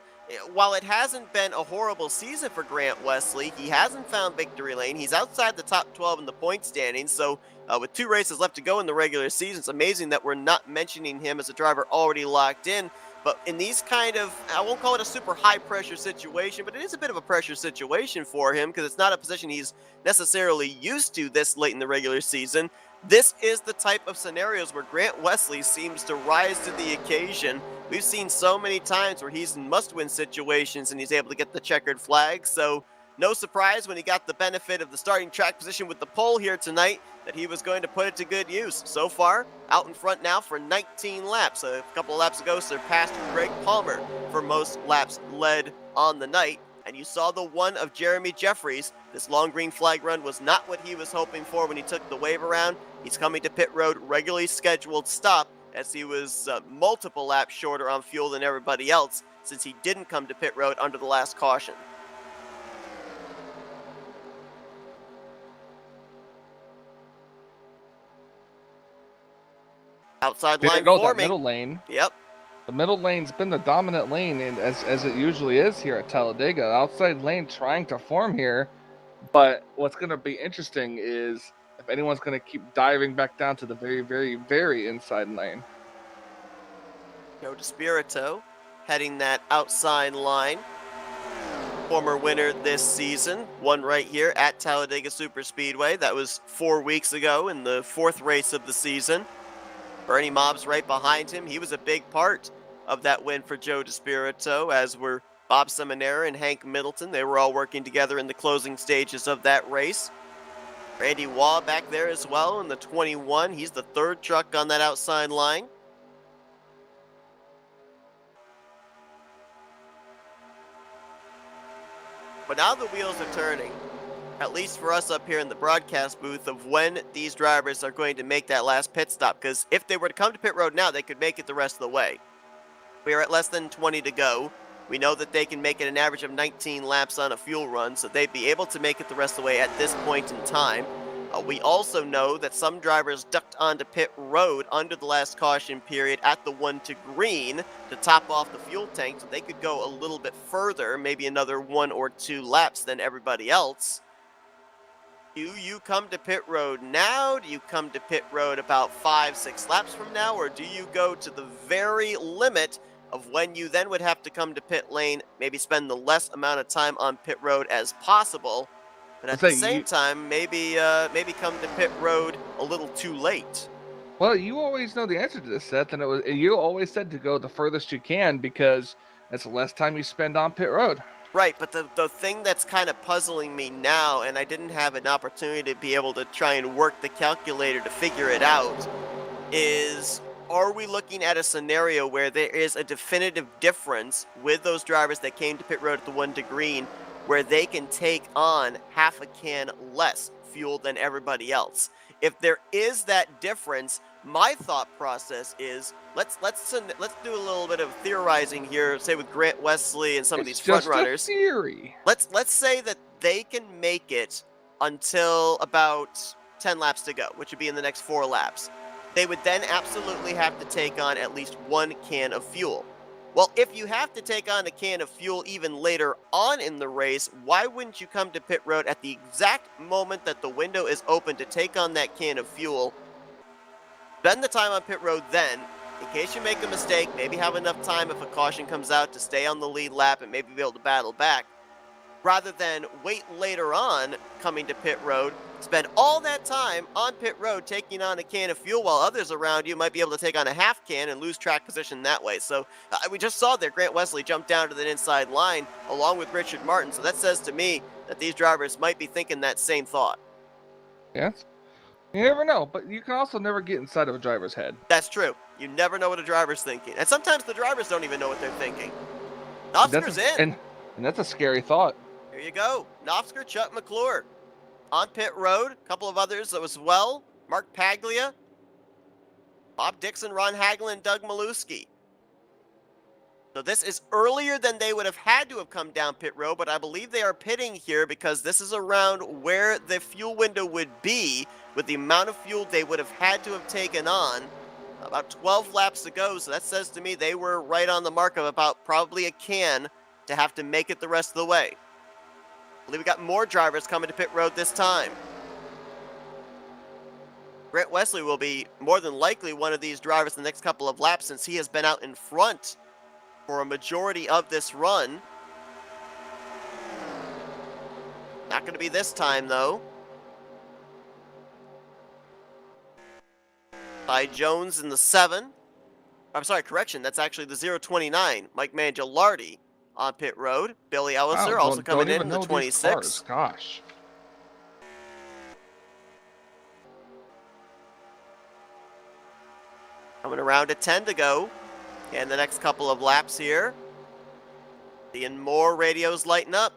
while it hasn't been a horrible season for Grant Wesley, he hasn't found victory lane. He's outside the top 12 in the point standings. So with 2 races left to go in the regular season, it's amazing that we're not mentioning him as a driver already locked in. But in these kind of, I won't call it a super high pressure situation, but it is a bit of a pressure situation for him because it's not a position he's necessarily used to this late in the regular season. This is the type of scenarios where Grant Wesley seems to rise to the occasion. We've seen so many times where he's in must-win situations and he's able to get the checkered flag. So no surprise when he got the benefit of the starting track position with the pole here tonight that he was going to put it to good use. So far, out in front now for 19 laps. A couple of laps ago surpassed Greg Palmer for most laps led on the night. And you saw the one of Jeremy Jeffries. This long green flag run was not what he was hoping for when he took the wave around. He's coming to pit road regularly scheduled stop as he was multiple laps shorter on fuel than everybody else since he didn't come to pit road under the last caution. Outside line That forming. middle lane. Yep. The middle lane's been the dominant lane, and as it usually is here at Talladega. Outside lane trying to form here, but what's going to be interesting is if anyone's going to keep diving back down to the very, very, very inside lane. Joe DeSpirito heading that outside line. Former winner this season, won right here at Talladega Superspeedway. That was 4 weeks ago in the 4th race of the season. Bernie Mobbs right behind him. He was a big part of that win for Joe DeSpirito, as were Bob Seminara and Hank Middleton. They were all working together in the closing stages of that race. Randy Waugh back there as well in the 21. He's the 3rd truck on that outside line. But now the wheels are turning, at least for us up here in the broadcast booth, of when these drivers are going to make that last pit stop. Because if they were to come to pit road now, they could make it the rest of the way. We are at less than 20 to go. We know that they can make it an average of 19 laps on a fuel run, so they'd be able to make it the rest of the way at this point in time. We also know that some drivers ducked onto pit road under the last caution period at the 1 to green to top off the fuel tank, so they could go a little bit further, maybe another 1 or 2 laps than everybody else. Do you come to pit road now? Do you come to pit road about 5-6 laps from now? Or do you go to the very limit of when you then would have to come to pit lane, maybe spend the less amount of time on pit road as possible, but at the same time, maybe come to pit road a little too late? Well, you always know the answer to this, Seth, and you always said to go the furthest you can because that's the less time you spend on pit road. Right, but the thing that's kind of puzzling me now, and I didn't have an opportunity to be able to try and work the calculator to figure it out, is are we looking at a scenario where there is a definitive difference with those drivers that came to pit road at the 1 to green, where they can take on half a can less fuel than everybody else? If there is that difference, my thought process is let's do a little bit of theorizing here, say with Grant Wesley and some of these front runners. Theory. Let's say that they can make it until about 10 laps to go, which would be in the next 4 laps. They would then absolutely have to take on at least 1 can of fuel. Well, if you have to take on a can of fuel even later on in the race, why wouldn't you come to pit road at the exact moment that the window is open to take on that can of fuel? Spend the time on pit road then, in case you make a mistake, maybe have enough time if a caution comes out to stay on the lead lap and maybe be able to battle back, rather than wait later on coming to pit road, spend all that time on pit road taking on a can of fuel while others around you might be able to take on a half can and lose track position that way. So we just saw there Grant Wesley jump down to the inside line along with Richard Martin, so that says to me that these drivers might be thinking that same thought. Yes. You never know, but you can also never get inside of a driver's head. That's true. You never know what a driver's thinking. And sometimes the drivers don't even know what they're thinking. Nofsker's in. And that's a scary thought. Here you go. Nofsker, Chuck McClure on pit road. A couple of others as well. Mark Paglia. Bob Dixon, Ron Hagelin, Doug Maluski. So this is earlier than they would have had to have come down pit road, but I believe they are pitting here because this is around where the fuel window would be with the amount of fuel they would have had to have taken on. About 12 laps to go, so that says to me they were right on the mark of about probably a can to have to make it the rest of the way. I believe we got more drivers coming to pit road this time. Grant Wesley will be more than likely one of these drivers the next couple of laps since he has been out in front for a majority of this run. Not going to be this time, though. By Jones in the 7. I'm sorry, correction. That's actually the 029. Mike Mangialardi on pit road. Billy Elliser also coming in the 26. Gosh. Coming around to 10 to go. And the next couple of laps here. Seeing more radios lighten up.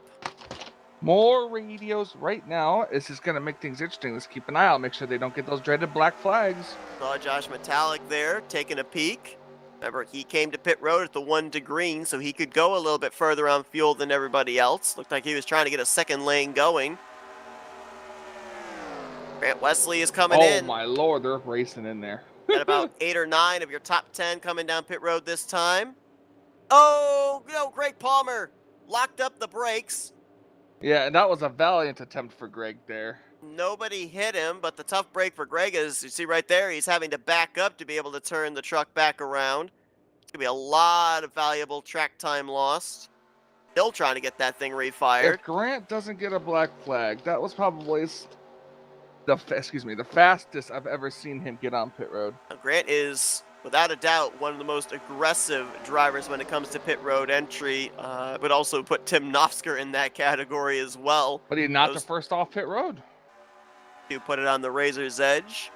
More radios right now. This is going to make things interesting. Let's keep an eye out. Make sure they don't get those dreaded black flags. Saw Josh Metallic there taking a peek. Remember, he came to pit road at the 1 to green, so he could go a little bit further on fuel than everybody else. Looked like he was trying to get a second lane going. Grant Wesley is coming in. Oh my lord, they're racing in there. Got about 8 or 9 of your top 10 coming down pit road this time. Oh, no, Greg Palmer locked up the brakes. Yeah, and that was a valiant attempt for Greg there. Nobody hit him, but the tough break for Greg is, you see right there, he's having to back up to be able to turn the truck back around. It's going to be a lot of valuable track time lost. Still trying to get that thing refired. If Grant doesn't get a black flag, that was probably the fastest I've ever seen him get on pit road. Now, Grant is, without a doubt, one of the most aggressive drivers when it comes to pit road entry. But also put Tim Nofsker in that category as well. But he's not the first off pit road. To put it on the razor's edge.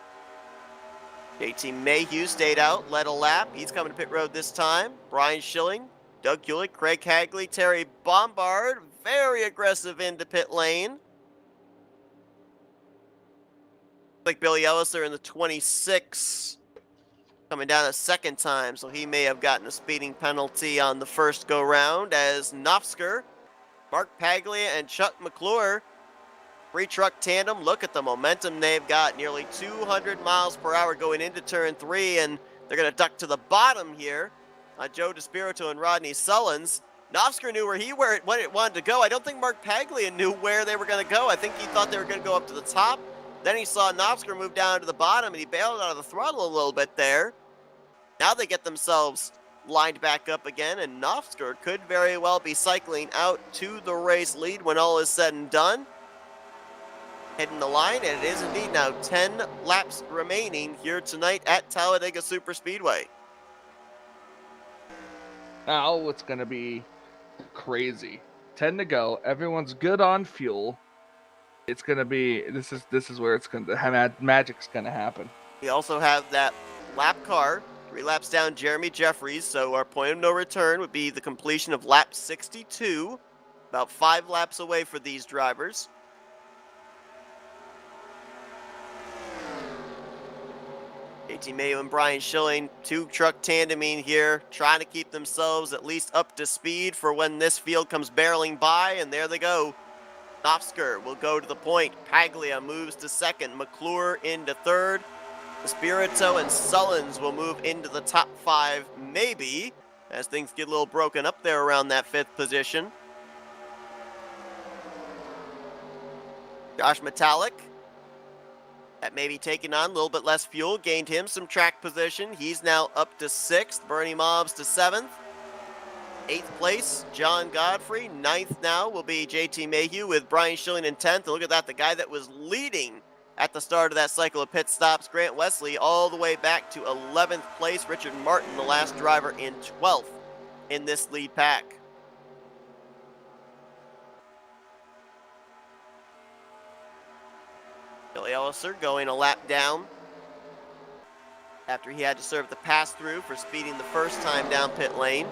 JT Mayhew stayed out, led a lap. He's coming to pit road this time. Brian Schilling, Doug Hewlett, Craig Hagley, Terry Bombard, very aggressive into pit lane. Like Billy Elliser in the 26, coming down a second time, so he may have gotten a speeding penalty on the first go-round as Nofsker, Mark Paglia, and Chuck McClure, three-truck tandem. Look at the momentum they've got, nearly 200 miles per hour going into turn 3, and they're going to duck to the bottom here on Joe DeSpirito and Rodney Sullins. Nofsker knew where it wanted to go. I don't think Mark Paglia knew where they were going to go. I think he thought they were going to go up to the top. Then he saw Nofsker move down to the bottom, and he bailed out of the throttle a little bit there. Now they get themselves lined back up again, and Nofsker could very well be cycling out to the race lead when all is said and done. Heading the line, and it is indeed now 10 laps remaining here tonight at Talladega Superspeedway. Now it's going to be crazy. 10 to go. Everyone's good on fuel. It's going to be, this is where it's going to, magic's going to happen. We also have that lap car, 3 laps down Jeremy Jeffries, so our point of no return would be the completion of lap 62, about 5 laps away for these drivers. JT Mayo and Brian Schilling, 2-truck tandeming here, trying to keep themselves at least up to speed for when this field comes barreling by, and there they go. Nofsker will go to the point. Paglia moves to second. McClure into third. Espirito and Sullins will move into the top 5, maybe, as things get a little broken up there around that 5th position. Josh Metallic, that may be taking on a little bit less fuel, gained him some track position. He's now up to 6th. Bernie Mobbs to 7th. 8th place, John Godfrey. 9th now will be JT Mayhew with Brian Schilling in 10th. And look at that, the guy that was leading at the start of that cycle of pit stops, Grant Wesley, all the way back to 11th place. Richard Martin, the last driver, in 12th in this lead pack. Billy Elliser going a lap down after he had to serve the pass-through for speeding the first time down pit lane.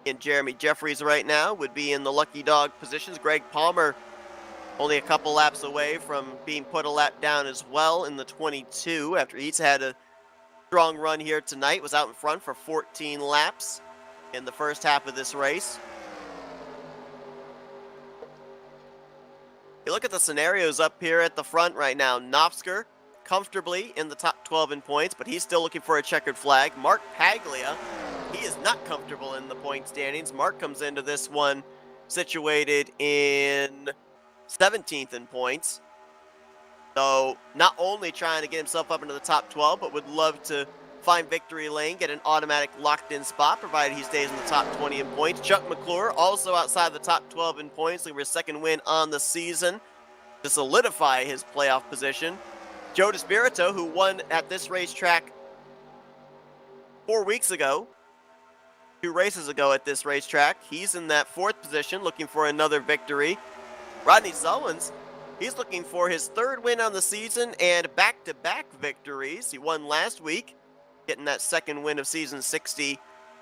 And Jeremy Jeffries right now would be in the lucky dog positions. Greg Palmer Only a couple laps away from being put a lap down as well in the 22 after he's had a strong run here tonight. Was out in front for 14 laps in the first half of this race. You look at the scenarios up here at the front right now. Nofsker comfortably in the top 12 in points, but he's still looking for a checkered flag. Mark Paglia, he is not comfortable in the point standings. Mark comes into this one situated in 17th in points. So not only trying to get himself up into the top 12, but would love to find victory lane, get an automatic locked-in spot, provided he stays in the top 20 in points. Chuck McClure also outside the top 12 in points, looking for his second win on the season to solidify his playoff position. Joe DeSpirito, who won at this racetrack 4 weeks ago, 2 races ago at this racetrack, he's in that 4th position, looking for another victory. Rodney Sullins, he's looking for his 3rd win on the season and back-to-back victories. He won last week, getting that 2nd win of season 60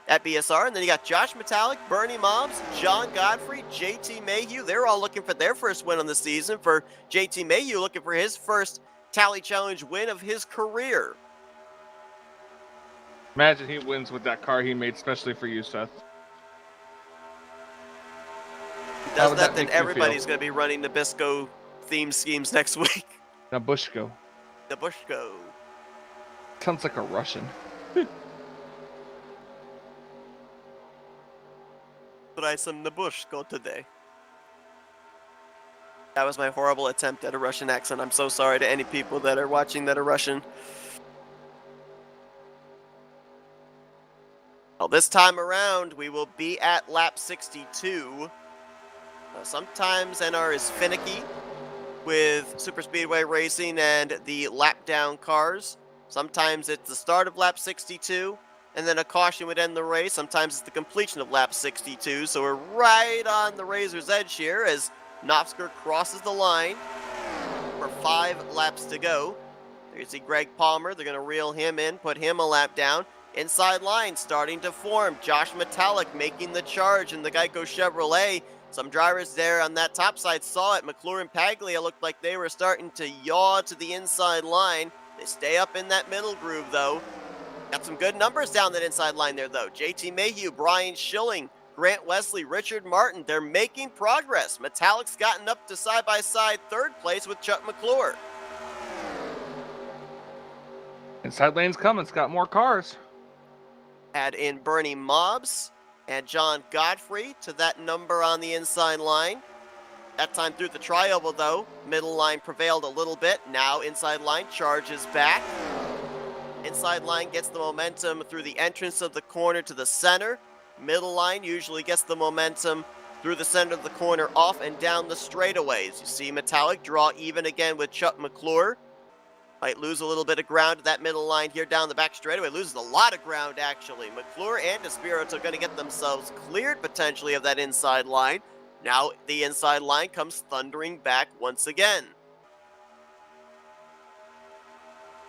at BSR. And then you got Josh Metallic, Bernie Mobbs, John Godfrey, JT Mayhew. They're all looking for their first win on the season. For JT Mayhew, looking for his first Tally Challenge win of his career. Imagine he wins with that car he made specially for you, Seth. If he does that, then everybody's going to be running Nabisco theme schemes next week. Nabushko. Nabushko. Sounds like a Russian. Try some Nabushko today. That was my horrible attempt at a Russian accent. I'm so sorry to any people that are watching that are Russian. Well, this time around, we will be at lap 62. Sometimes NR is finicky with Super Speedway Racing and the lap down cars. Sometimes it's the start of lap 62, and then a caution would end the race. Sometimes it's the completion of lap 62. So we're right on the razor's edge here as Nofsker crosses the line for 5 laps to go. There you see Greg Palmer. They're going to reel him in, put him a lap down. Inside line starting to form. Josh Metallic making the charge in the Geico Chevrolet. Some drivers there on that top side saw it. McClure and Paglia looked like they were starting to yaw to the inside line. They stay up in that middle groove, though. Got some good numbers down that inside line there, though. JT Mayhew, Brian Schilling, Grant Wesley, Richard Martin. They're making progress. Metallic's gotten up to side-by-side 3rd place with Chuck McClure. Inside lane's coming. It's got more cars. Add in Bernie Mobbs and John Godfrey to that number on the inside line. That time through the tri-oval, though, middle line prevailed a little bit. Now inside line charges back. Inside line gets the momentum through the entrance of the corner to the center. Middle line usually gets the momentum through the center of the corner off and down the straightaways. You see Metallic draw even again with Chuck McClure. Might lose a little bit of ground to that middle line here down the back straightaway. Loses a lot of ground, actually. McClure and DeSpirito are going to get themselves cleared, potentially, of that inside line. Now the inside line comes thundering back once again.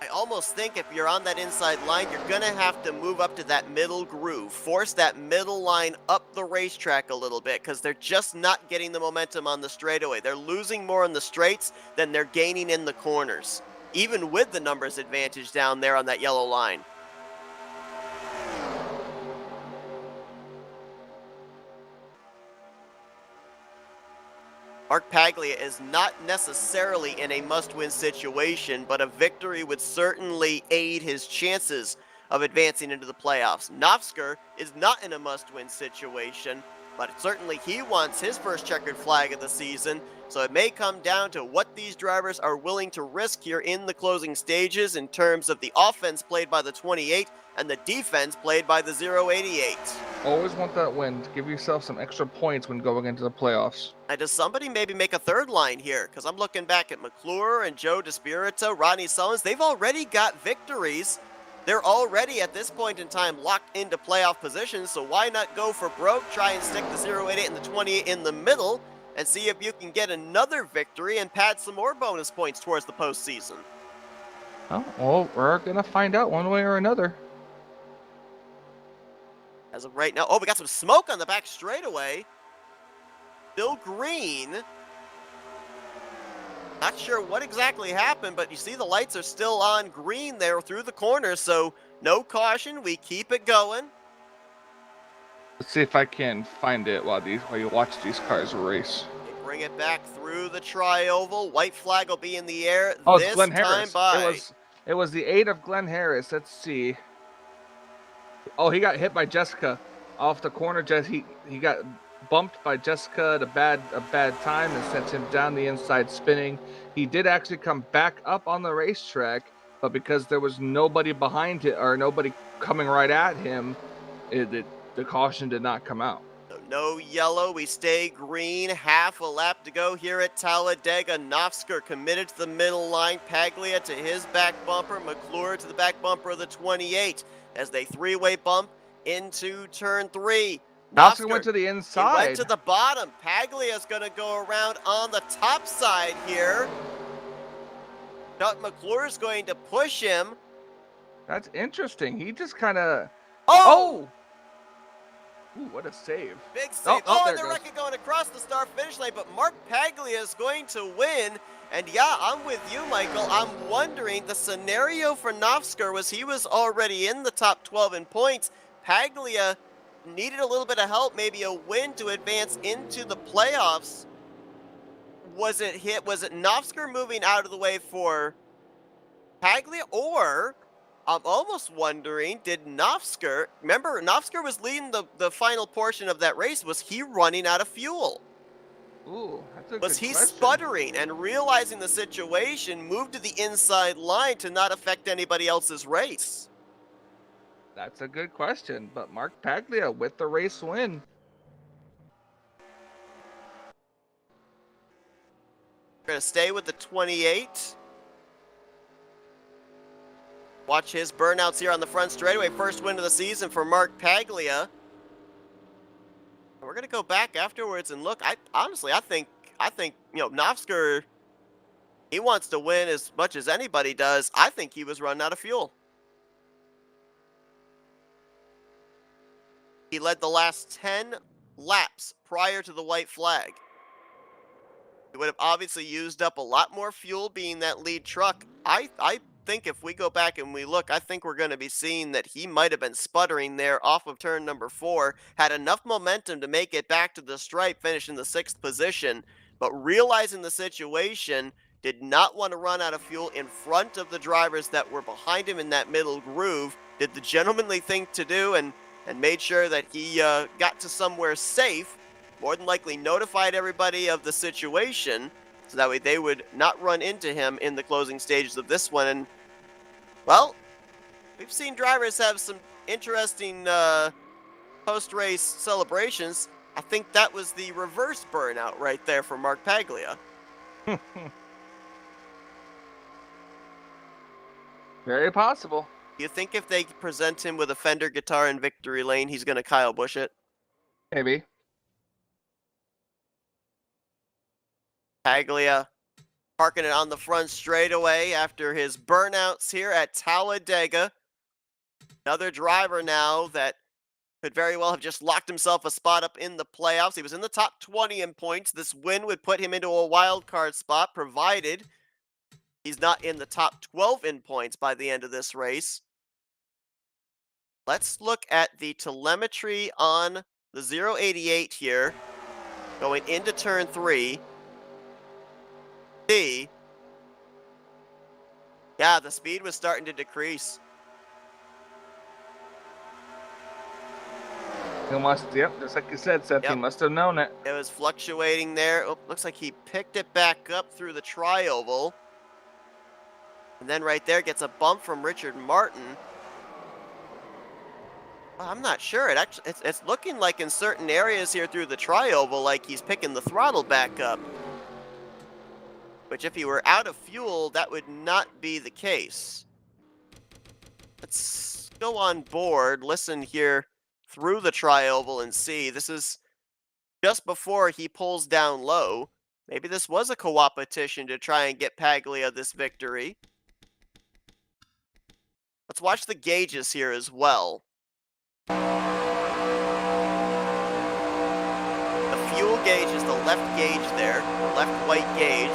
I almost think if you're on that inside line, you're going to have to move up to that middle groove. Force that middle line up the racetrack a little bit because they're just not getting the momentum on the straightaway. They're losing more in the straights than they're gaining in the corners, even with the numbers advantage down there on that yellow line. Mark Paglia is not necessarily in a must-win situation, but a victory would certainly aid his chances of advancing into the playoffs. Nofsker is not in a must-win situation, but certainly he wants his first checkered flag of the season, so it may come down to what these drivers are willing to risk here in the closing stages in terms of the offense played by the 28 and the defense played by the 088. Always want that win. Give yourself some extra points when going into the playoffs. Now, does somebody maybe make a 3rd line here? Because I'm looking back at McClure and Joe DeSpirito, Rodney Sullins. They've already got victories. They're already, at this point in time, locked into playoff positions, so why not go for broke, try and stick the 088 and the 28 in the middle, and see if you can get another victory and pad some more bonus points towards the postseason. Oh, well, we're going to find out one way or another. As of right now, oh, we got some smoke on the back straightaway. Bill Green Not sure what exactly happened, but you see the lights are still on green there through the corner, so no caution. We keep it going. Let's see if I can find it while you watch these cars race. They bring it back through the tri-oval. White flag will be in the air Oh, it's this Glenn time Harris. It by. was it was the 8 of Glenn Harris. Let's see. Oh, he got hit by Jessica off the corner. He got bumped by Jessica at a bad time and sent him down the inside spinning. He did actually come back up on the racetrack, but because there was nobody behind it or nobody coming right at him, the caution did not come out. So no yellow, we stay green. Half a lap to go here at Talladega. Nofsker committed to the middle line. Paglia to his back bumper. McClure to the back bumper of the 28 as they three-way bump into turn 3. Nofsker went to the He inside. went to the bottom. Paglia's going to go around on the top side here. Chuck McClure's going to push him. That's interesting. He just kind of. Oh! Ooh, what a save. Big save. Oh, Oh, there and it the goes. record going across the start finish line, but Mark Paglia is going to win. And yeah, I'm with you, Michael. I'm wondering, the scenario for Nofsker was he was already in the top 12 in points. Paglia needed a little bit of help, maybe a win to advance into the playoffs. Was it Nofsker moving out of the way for Paglia, or I'm almost wondering, did Nofsker, remember Nofsker was leading the final portion of that race, was he running out of fuel? Ooh, that's a Was good he question. sputtering and realizing the situation, moved to the inside line to not affect anybody else's race? That's a good question, but Mark Paglia with the race win. We're going to stay with the 28. Watch his burnouts here on the front straightaway. First win of the season for Mark Paglia. We're going to go back afterwards and look. I think, Nofsker, he wants to win as much as anybody does. I think he was running out of fuel. He led the last 10 laps prior to the white flag. He would have obviously used up a lot more fuel being that lead truck. I think if we go back and we look, I think we're going to be seeing that he might have been sputtering there off of turn number 4, had enough momentum to make it back to the stripe, finish in the 6th position, but realizing the situation, did not want to run out of fuel in front of the drivers that were behind him in that middle groove, did the gentlemanly thing to do and made sure that he got to somewhere safe, more than likely notified everybody of the situation, so that way they would not run into him in the closing stages of this one. And, well, we've seen drivers have some interesting post-race celebrations. I think that was the reverse burnout right there for Mark Paglia. Very possible. Do you think if they present him with a Fender guitar in victory lane, he's going to Kyle Busch it? Maybe. Paglia parking it on the front straightaway after his burnouts here at Talladega. Another driver now that could very well have just locked himself a spot up in the playoffs. He was in the top 20 in points. This win would put him into a wild card spot, provided he's not in the top 12 in points by the end of this race. Let's look at the telemetry on the 088 here, going into turn 3. Yeah, the speed was starting to decrease. Yep, just like you said, Seth, he Yep. must have known it. It was fluctuating there. Oh, looks like he picked it back up through the tri-oval. And then right there gets a bump from Richard Martin. Well, I'm not sure. It's looking like in certain areas here through the tri-oval, like he's picking the throttle back up. Which if he were out of fuel, that would not be the case. Let's go on board, listen here through the tri-oval and see. This is just before he pulls down low. Maybe this was a co-opetition to try and get Paglia this victory. Let's watch the gauges here as well. The fuel gauge is the left gauge there, left white gauge.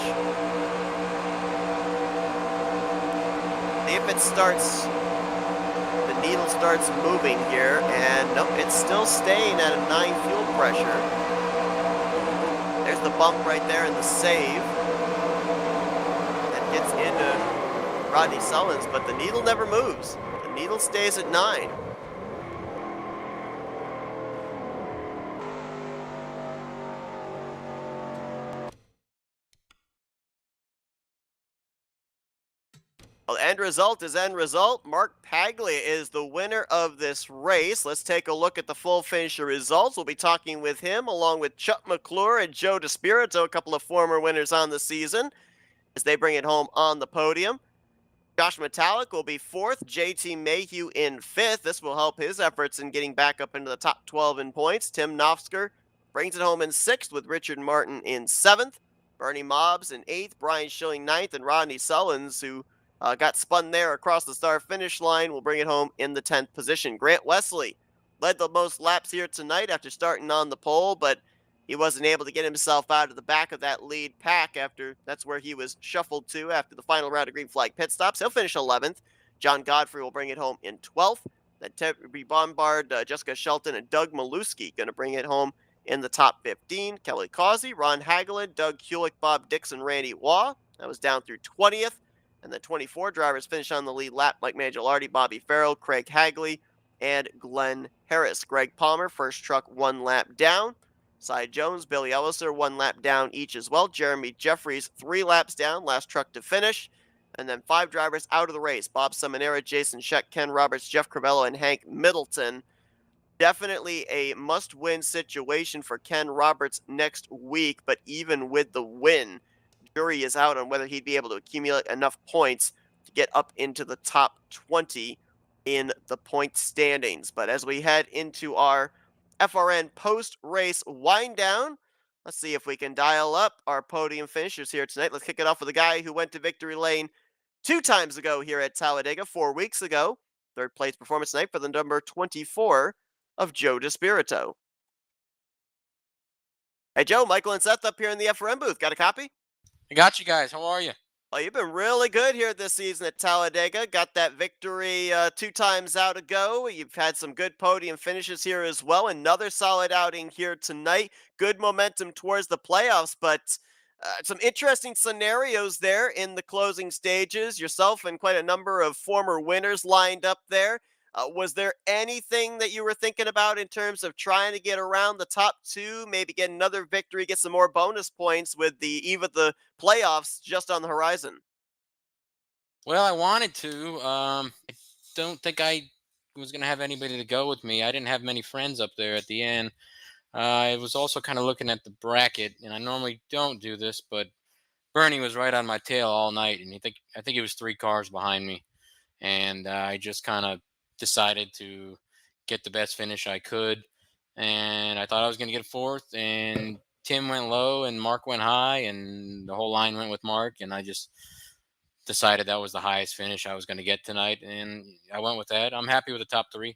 See if it starts, the needle starts moving here, and nope, it's still staying at a 9 fuel pressure. There's the bump right there in the save. That gets into Rodney Sullins, but the needle never moves. The needle stays at 9. Well, end result is end result. Mark Paglia is the winner of this race. Let's take a look at the full finisher results. We'll be talking with him along with Chuck McClure and Joe DeSpirito, a couple of former winners on the season, as they bring it home on the podium. Josh Metallic will be fourth, JT Mayhew in fifth. This will help his efforts in getting back up into the top 12 in points. Tim Nofsker brings it home in sixth with Richard Martin in seventh. Bernie Mobbs in eighth, Brian Schilling ninth, and Rodney Sullins, who got spun there across the start finish line, will bring it home in the 10th position. Grant Wesley led the most laps here tonight after starting on the pole, but he wasn't able to get himself out of the back of that lead pack after that's where he was shuffled to after the final round of green flag pit stops. He'll finish 11th. John Godfrey will bring it home in 12th. Then Terry Bombard, Jessica Shelton, and Doug Maluski going to bring it home in the top 15. Kelly Causey, Ron Hagelin, Doug Hewlick, Bob Dixon, Randy Waugh. That was down through 20th. And the 24 drivers finish on the lead lap. Mike Mangialardi, Bobby Farrell, Craig Hagley, and Glenn Harris. Greg Palmer, first truck, 1 lap down. Cy Jones, Billy Elliser, 1 lap down each as well. Jeremy Jeffries, 3 laps down, last truck to finish. And then 5 drivers out of the race. Bob Seminara, Jason Scheck, Ken Roberts, Jeff Crivello, and Hank Middleton. Definitely a must-win situation for Ken Roberts next week, but even with the win, jury is out on whether he'd be able to accumulate enough points to get up into the top 20 in the point standings. But as we head into our FRN post-race wind down, let's see if we can dial up our podium finishers here tonight. Let's kick it off with a guy who went to victory lane 2 times ago here at Talladega, 4 weeks ago. Third place performance tonight for the number 24 of Joe DeSpirito. Hey Joe, Michael and Seth up here in the FRN booth. Got a copy? I got you guys. How are you? Oh, you've been really good here this season at Talladega. Got that victory 2 times out ago. You've had some good podium finishes here as well. Another solid outing here tonight. Good momentum towards the playoffs, but some interesting scenarios there in the closing stages. Yourself and quite a number of former winners lined up there. Was there anything that you were thinking about in terms of trying to get around the top 2, maybe get another victory, get some more bonus points with the eve of the playoffs just on the horizon? Well, I wanted to. I don't think I was going to have anybody to go with me. I didn't have many friends up there at the end. I was also kind of looking at the bracket, and I normally don't do this, but Bernie was right on my tail all night, and I think he was 3 cars behind me, and I just kind of decided to get the best finish I could, and I thought I was going to get 4th, and Tim went low and Mark went high, and the whole line went with Mark, and I just decided that was the highest finish I was going to get tonight, and I went with that. I'm happy with the top 3.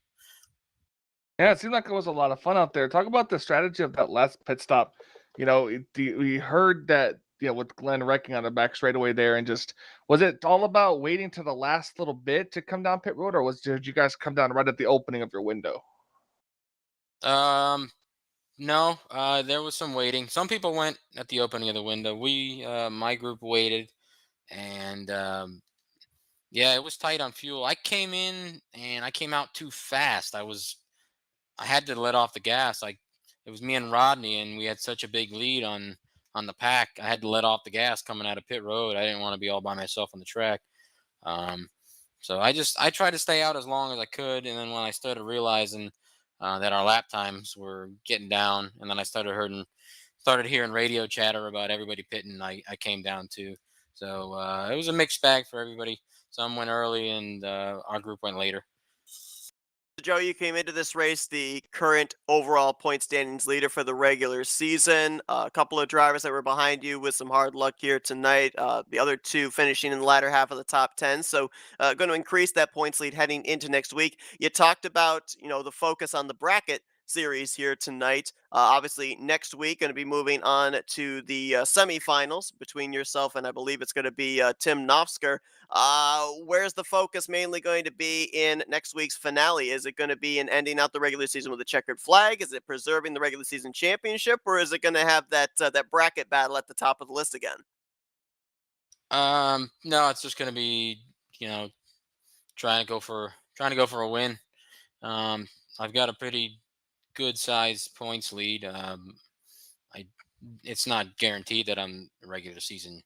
Yeah, it seemed like it was a lot of fun out there. Talk about the strategy of that last pit stop. We heard that, with Glenn wrecking on the back straightaway there, and just was it all about waiting to the last little bit to come down pit road, or did you guys come down right at the opening of your window? Um, no, there was some waiting. Some people went at the opening of the window. My group waited, and yeah, it was tight on fuel. I came in and I came out too fast. I had to let off the gas. It was me and Rodney, and we had such a big lead on the pack. I had to let off the gas coming out of pit road. I didn't want to be all by myself on the track. Um, so I tried to stay out as long as I could, and then when I started realizing that our lap times were getting down, and then I started hearing radio chatter about everybody pitting, I came down too. So it was a mixed bag for everybody. Some went early, and our group went later. Joe, you came into this race the current overall point standings leader for the regular season. A couple of drivers that were behind you with some hard luck here tonight. The other 2 finishing in the latter half of the top 10. So, going to increase that points lead heading into next week. You talked about, the focus on the bracket. series here tonight. Obviously, next week, going to be moving on to the semifinals between yourself and I believe it's going to be Tim Nofsker. Where's the focus mainly going to be in next week's finale? Is it going to be in ending out the regular season with a checkered flag? Is it preserving the regular season championship, or is it going to have that bracket battle at the top of the list again? No, it's just gonna be, you know, trying to go for a win. Um, I've got a pretty good size points lead. I It's not guaranteed that I'm a regular season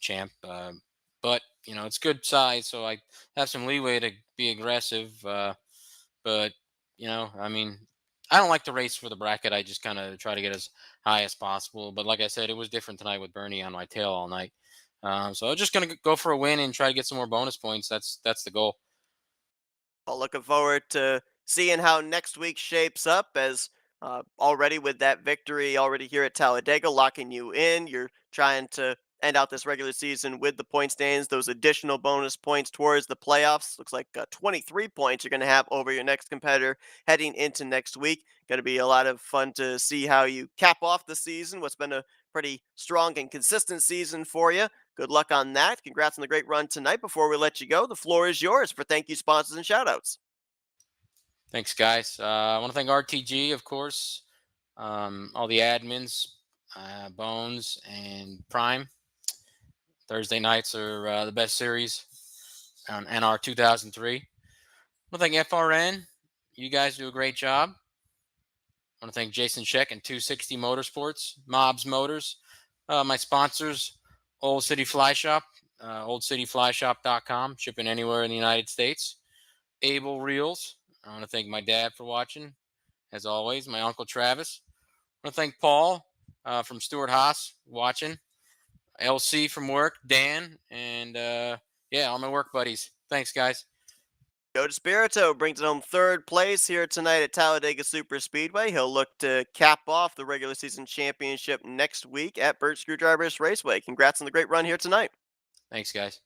champ, but it's good size, so I have some leeway to be aggressive. But I mean, I don't like to race for the bracket. I just kind of try to get as high as possible. But like I said, it was different tonight with Bernie on my tail all night. So I'm just gonna go for a win and try to get some more bonus points. That's the goal. Well, looking forward to seeing how next week shapes up as already with that victory already here at Talladega, locking you in. You're trying to end out this regular season with the point standings, those additional bonus points towards the playoffs. Looks like 23 points you're going to have over your next competitor heading into next week. Going to be a lot of fun to see how you cap off the season, what's been a pretty strong and consistent season for you. Good luck on that. Congrats on the great run tonight. Before we let you go, the floor is yours for thank you, sponsors, and shoutouts. Thanks, guys. I want to thank RTG, of course, all the admins, Bones and Prime. Thursday nights are the best series on NR 2003. I want to thank FRN. You guys do a great job. I want to thank Jason Sheck and 260 Motorsports, Mobs Motors, my sponsors, Old City Fly Shop, oldcityflyshop.com, shipping anywhere in the United States. Able Reels. I want to thank my dad for watching, as always, my uncle Travis. I want to thank Paul from Stuart Haas watching, LC from work, Dan, and yeah, all my work buddies. Thanks, guys. Joe DeSpirito brings it home third place here tonight at Talladega Super Speedway. He'll look to cap off the regular season championship next week at Burt Screwdrivers Raceway. Congrats on the great run here tonight. Thanks, guys.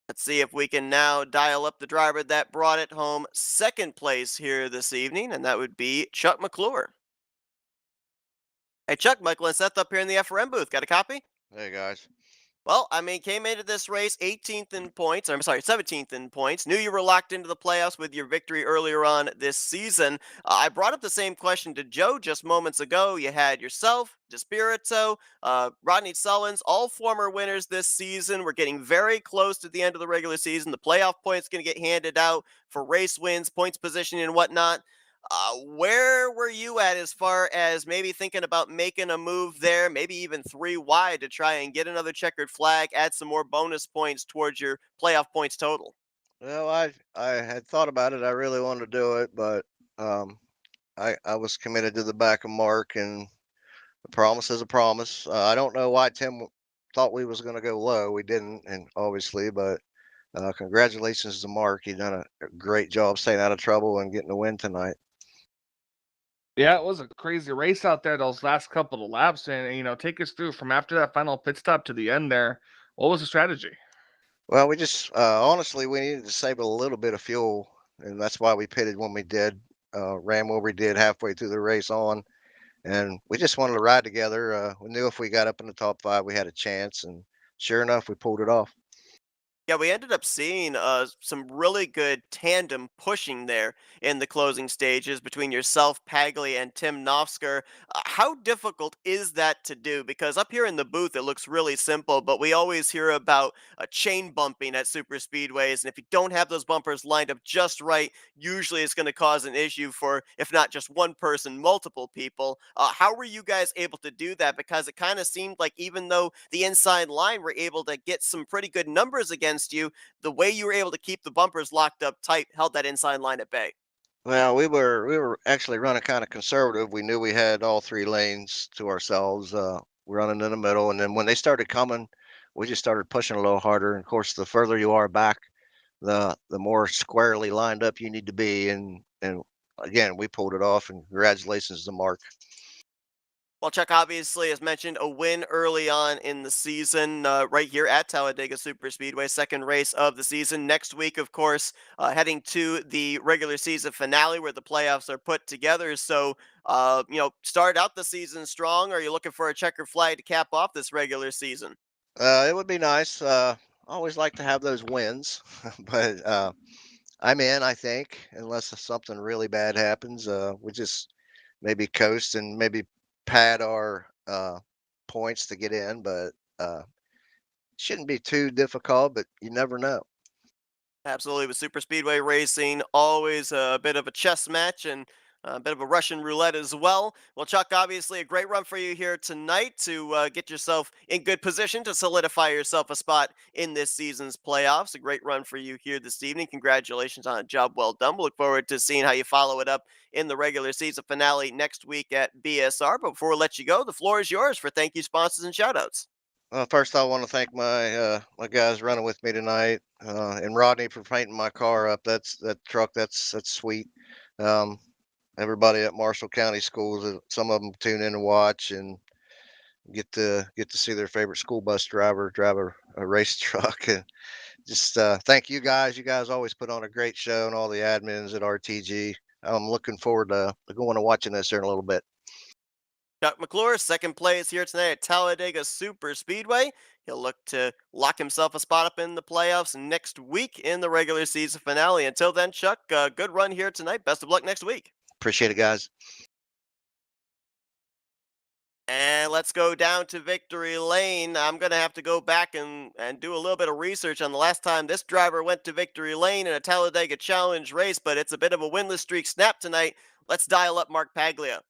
Let's see if we can now dial up the driver that brought it home second place here this evening, and that would be Chuck McClure. Hey, Chuck, Michael and Seth up here in the FRM booth. Got a copy? Hey guys. Well, I mean, came into this race 18th in points. I'm sorry, 17th in points. Knew you were locked into the playoffs with your victory earlier on this season. I brought up the same question to Joe just moments ago. You had yourself, Despirito, Rodney Sullins, all former winners this season. We're getting very close to the end of the regular season. The playoff points going to get handed out for race wins, points positioning, and whatnot. Where were you at as far as maybe thinking about making a move there, maybe even three wide to try and get another checkered flag, add some more bonus points towards your playoff points total? Well, I had thought about it. I really wanted to do it, but um, I was committed to the back of Mark, and a promise is a promise. I don't know why Tim thought we was going to go low. We didn't, and obviously, but congratulations to Mark. He done a great job staying out of trouble and getting the win tonight. Yeah, it was a crazy race out there those last couple of laps, and take us through from after that final pit stop to the end there. What was the strategy? Well, we just honestly we needed to save a little bit of fuel, and that's why we pitted when we did. Ran where we did halfway through the race on, and we just wanted to ride together. We knew if we got up in the top five, we had a chance, and sure enough, we pulled it off. Yeah, we ended up seeing some really good tandem pushing there in the closing stages between yourself, Pagley, and Tim Nofsker. How difficult is that to do? Because up here in the booth, it looks really simple, but we always hear about chain bumping at super speedways, and if you don't have those bumpers lined up just right, usually it's going to cause an issue for, if not just one person, multiple people. How were you guys able to do that? Because it kind of seemed like even though the inside line were able to get some pretty good numbers against you, the way you were able to keep the bumpers locked up tight held that inside line at bay. Well, we were actually running kind of conservative. We knew we had all three lanes to ourselves, running in the middle, and then when they started coming, we just started pushing a little harder. And of course, the further you are back, the more squarely lined up you need to be. And again, we pulled it off. And congratulations to Mark. Well, Chuck obviously, as mentioned, a win early on in the season right here at Talladega Superspeedway, second race of the season. Next week, of course, heading to the regular season finale where the playoffs are put together. So, start out the season strong. Or are you looking for a checker flag to cap off this regular season? It would be nice. I always like to have those wins, but I'm in, I think, unless something really bad happens. We just maybe coast and maybe pad our points to get in, but shouldn't be too difficult, but you never know. Absolutely, with super speedway racing, always a bit of a chess match and a bit of a Russian roulette as well. Well, Chuck, obviously a great run for you here tonight to get yourself in good position to solidify yourself a spot in this season's playoffs. A great run for you here this evening. Congratulations on a job well done. We'll look forward to seeing how you follow it up in the regular season finale next week at BSR. But before we let you go, the floor is yours for thank you, sponsors, and shoutouts. First, I want to thank my guys running with me tonight, and Rodney for painting my car up. That truck. That's sweet. Um, Everybody at Marshall County Schools, some of them tune in and watch and get to see their favorite school bus driver drive a race truck. And just thank you guys. You guys always put on a great show, and all the admins at RTG. I'm looking forward to going and watching this here in a little bit. Chuck McClure, second place here tonight at Talladega Super Speedway. He'll look to lock himself a spot up in the playoffs next week in the regular season finale. Until then, Chuck, good run here tonight. Best of luck next week. Appreciate it, guys. And let's go down to victory lane. I'm going to have to go back and do a little bit of research on the last time this driver went to victory lane in a Talladega Challenge race, but it's a bit of a winless streak snap tonight. Let's dial up Mark Paglia.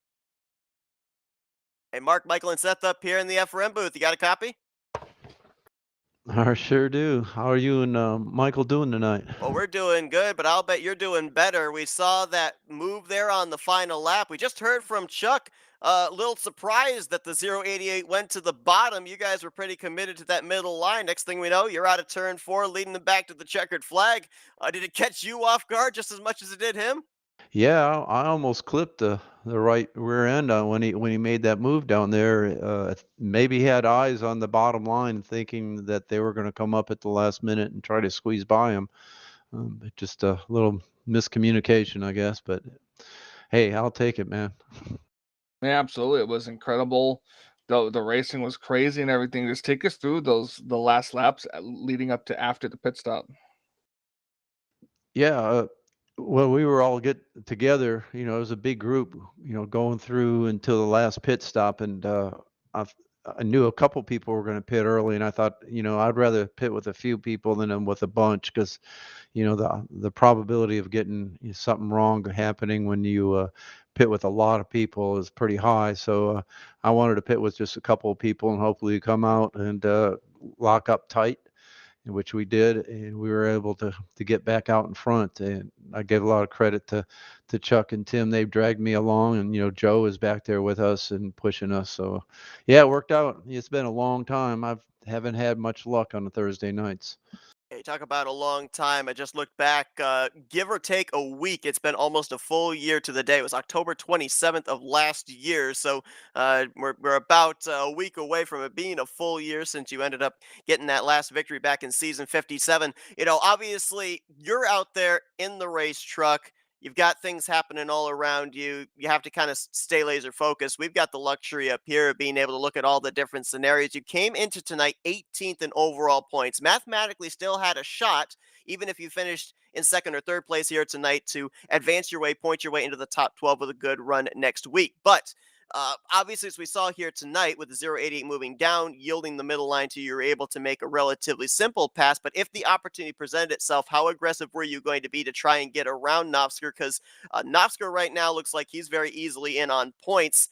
Hey, Mark, Michael, and Seth up here in the FRM booth. You got a copy? I sure do. How are you and Michael doing tonight? Well, we're doing good, but I'll bet you're doing better. We saw that move there on the final lap. We just heard from Chuck. A little surprised that the 088 went to the bottom. You guys were pretty committed to that middle line. Next thing we know, you're out of turn 4, leading them back to the checkered flag. Did it catch you off guard just as much as it did him? Yeah, I almost clipped the right rear end when he made that move down there. Maybe he had eyes on the bottom line, thinking that they were going to come up at the last minute and try to squeeze by him. Just a little miscommunication, I guess. But hey, I'll take it, man. Yeah, absolutely. It was incredible. The racing was crazy and everything. Just take us through the last laps leading up to after the pit stop. Yeah, well, we were all get together. It was a big group. Going through until the last pit stop, and I I knew a couple people were going to pit early, and I thought, I'd rather pit with a few people than with a bunch because, the probability of getting something wrong happening when you pit with a lot of people is pretty high. So I wanted to pit with just a couple of people and hopefully come out and lock up tight, which we did, and we were able to get back out in front. And I give a lot of credit to Chuck and Tim. They've dragged me along, and Joe is back there with us and pushing us. So yeah, it worked out. It's been a long time. I haven't had much luck on the Thursday nights. Hey, talk about a long time. I just looked back, give or take a week. It's been almost a full year to the day. It was October 27th of last year. So we're about a week away from it being a full year since you ended up getting that last victory back in season 57. Obviously, you're out there in the race truck. You've got things happening all around you. You have to kind of stay laser focused. We've got the luxury up here of being able to look at all the different scenarios. You came into tonight 18th in overall points. Mathematically, still had a shot, even if you finished in second or third place here tonight, to advance your way, point your way into the top 12 with a good run next week. But obviously, as we saw here tonight, with the 088 moving down, yielding the middle line to you, you're able to make a relatively simple pass. But if the opportunity presented itself, how aggressive were you going to be to try and get around Novsker? Because Novsker right now looks like he's very easily in on points.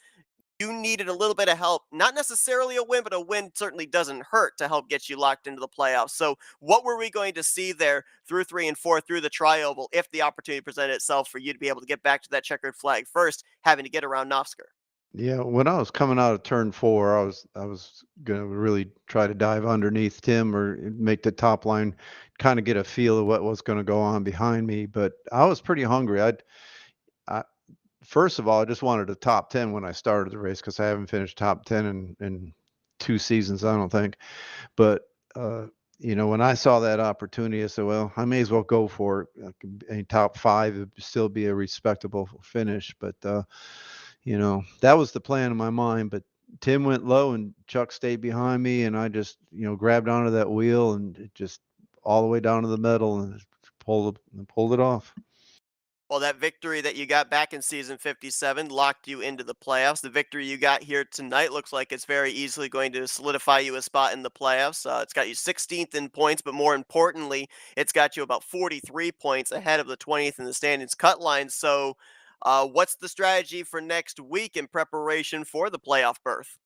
You needed a little bit of help, not necessarily a win, but a win certainly doesn't hurt to help get you locked into the playoffs. So, what were we going to see there through 3 and 4 through the tri-oval if the opportunity presented itself for you to be able to get back to that checkered flag first, having to get around Novsker? Yeah, when I was coming out of turn 4, I was gonna really try to dive underneath Tim or make the top line, kind of get a feel of what was going to go on behind me. But I was pretty hungry. I first of all, I just wanted a top 10 when I started the race because I haven't finished top 10 in 2 seasons, I don't think. But when I saw that opportunity, I said, well, I may as well go for it. A top 5 would still be a respectable finish. But that was the plan in my mind. But Tim went low and Chuck stayed behind me, and I just grabbed onto that wheel and it just all the way down to the metal and pulled it off. Well, that victory that you got back in season 57 locked you into the playoffs. The victory you got here tonight looks like it's very easily going to solidify you a spot in the playoffs. It's got you 16th in points, but more importantly, it's got you about 43 points ahead of the 20th in the standings cut line. So, what's the strategy for next week in preparation for the playoff berth?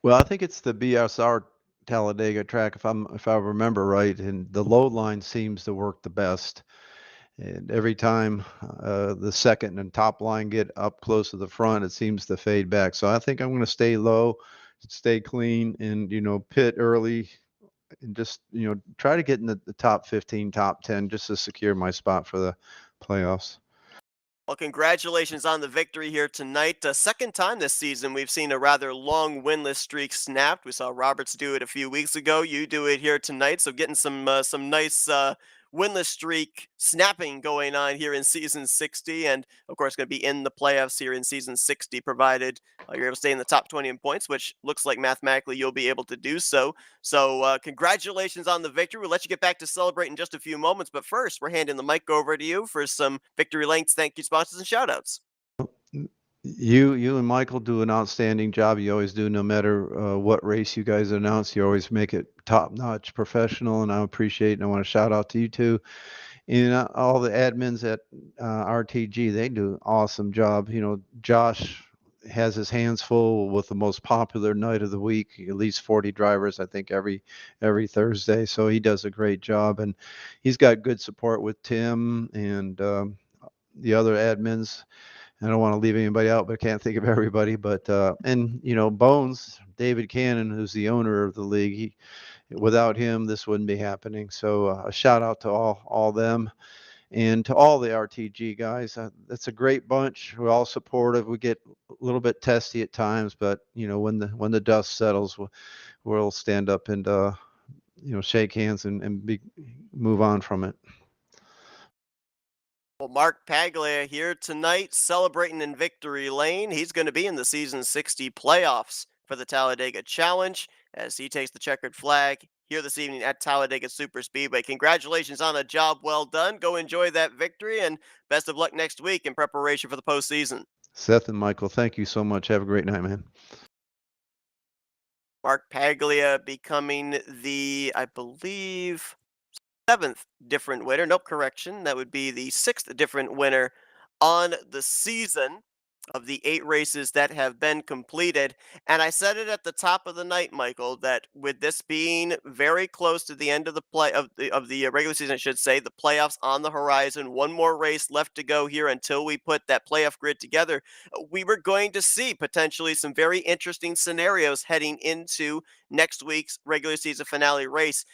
Well, I think it's the BSR Talladega track, if I remember right, and the low line seems to work the best. And every time the second and top line get up close to the front, it seems to fade back. So I think I'm going to stay low, stay clean, and pit early, and just try to get in the top 15, top 10, just to secure my spot for the playoffs. Well, congratulations on the victory here tonight. Second time this season we've seen a rather long winless streak snapped. We saw Roberts do it a few weeks ago. You do it here tonight. So getting some nice winless streak snapping going on here in season 60, and of course going to be in the playoffs here in season 60, provided you're able to stay in the top 20 in points, which looks like mathematically you'll be able to do so. So congratulations on the victory. We'll let you get back to celebrate in just a few moments, but first we're handing the mic over to you for some victory lengths, thank you, sponsors, and shout outs. You and Michael do an outstanding job. You always do, no matter what race you guys announce. You always make it top-notch professional, and I appreciate it. And I want to shout out to you too. And all the admins at RTG, they do an awesome job. Josh has his hands full with the most popular night of the week, at least 40 drivers, I think, every Thursday. So he does a great job, and he's got good support with Tim and the other admins. I don't want to leave anybody out, but I can't think of everybody. But and Bones, David Cannon, who's the owner of the league, without him, this wouldn't be happening. So a shout out to all them, and to all the RTG guys. That's a great bunch. We're all supportive. We get a little bit testy at times, but when the dust settles, we'll stand up and shake hands and move on from it. Well, Mark Paglia here tonight celebrating in victory lane. He's going to be in the season 60 playoffs for the Talladega Challenge as he takes the checkered flag here this evening at Talladega Super Speedway. Congratulations on a job well done. Go enjoy that victory, and best of luck next week in preparation for the postseason. Seth and Michael, thank you so much. Have a great night, man. Mark Paglia becoming the, I believe, 7th different winner. Nope, correction. That would be the 6th different winner on the season of the 8 races that have been completed. And I said it at the top of the night, Michael, that with this being very close to the end of the regular season, I should say, the playoffs on the horizon, one more race left to go here until we put that playoff grid together, we were going to see potentially some very interesting scenarios heading into next week's regular season finale race.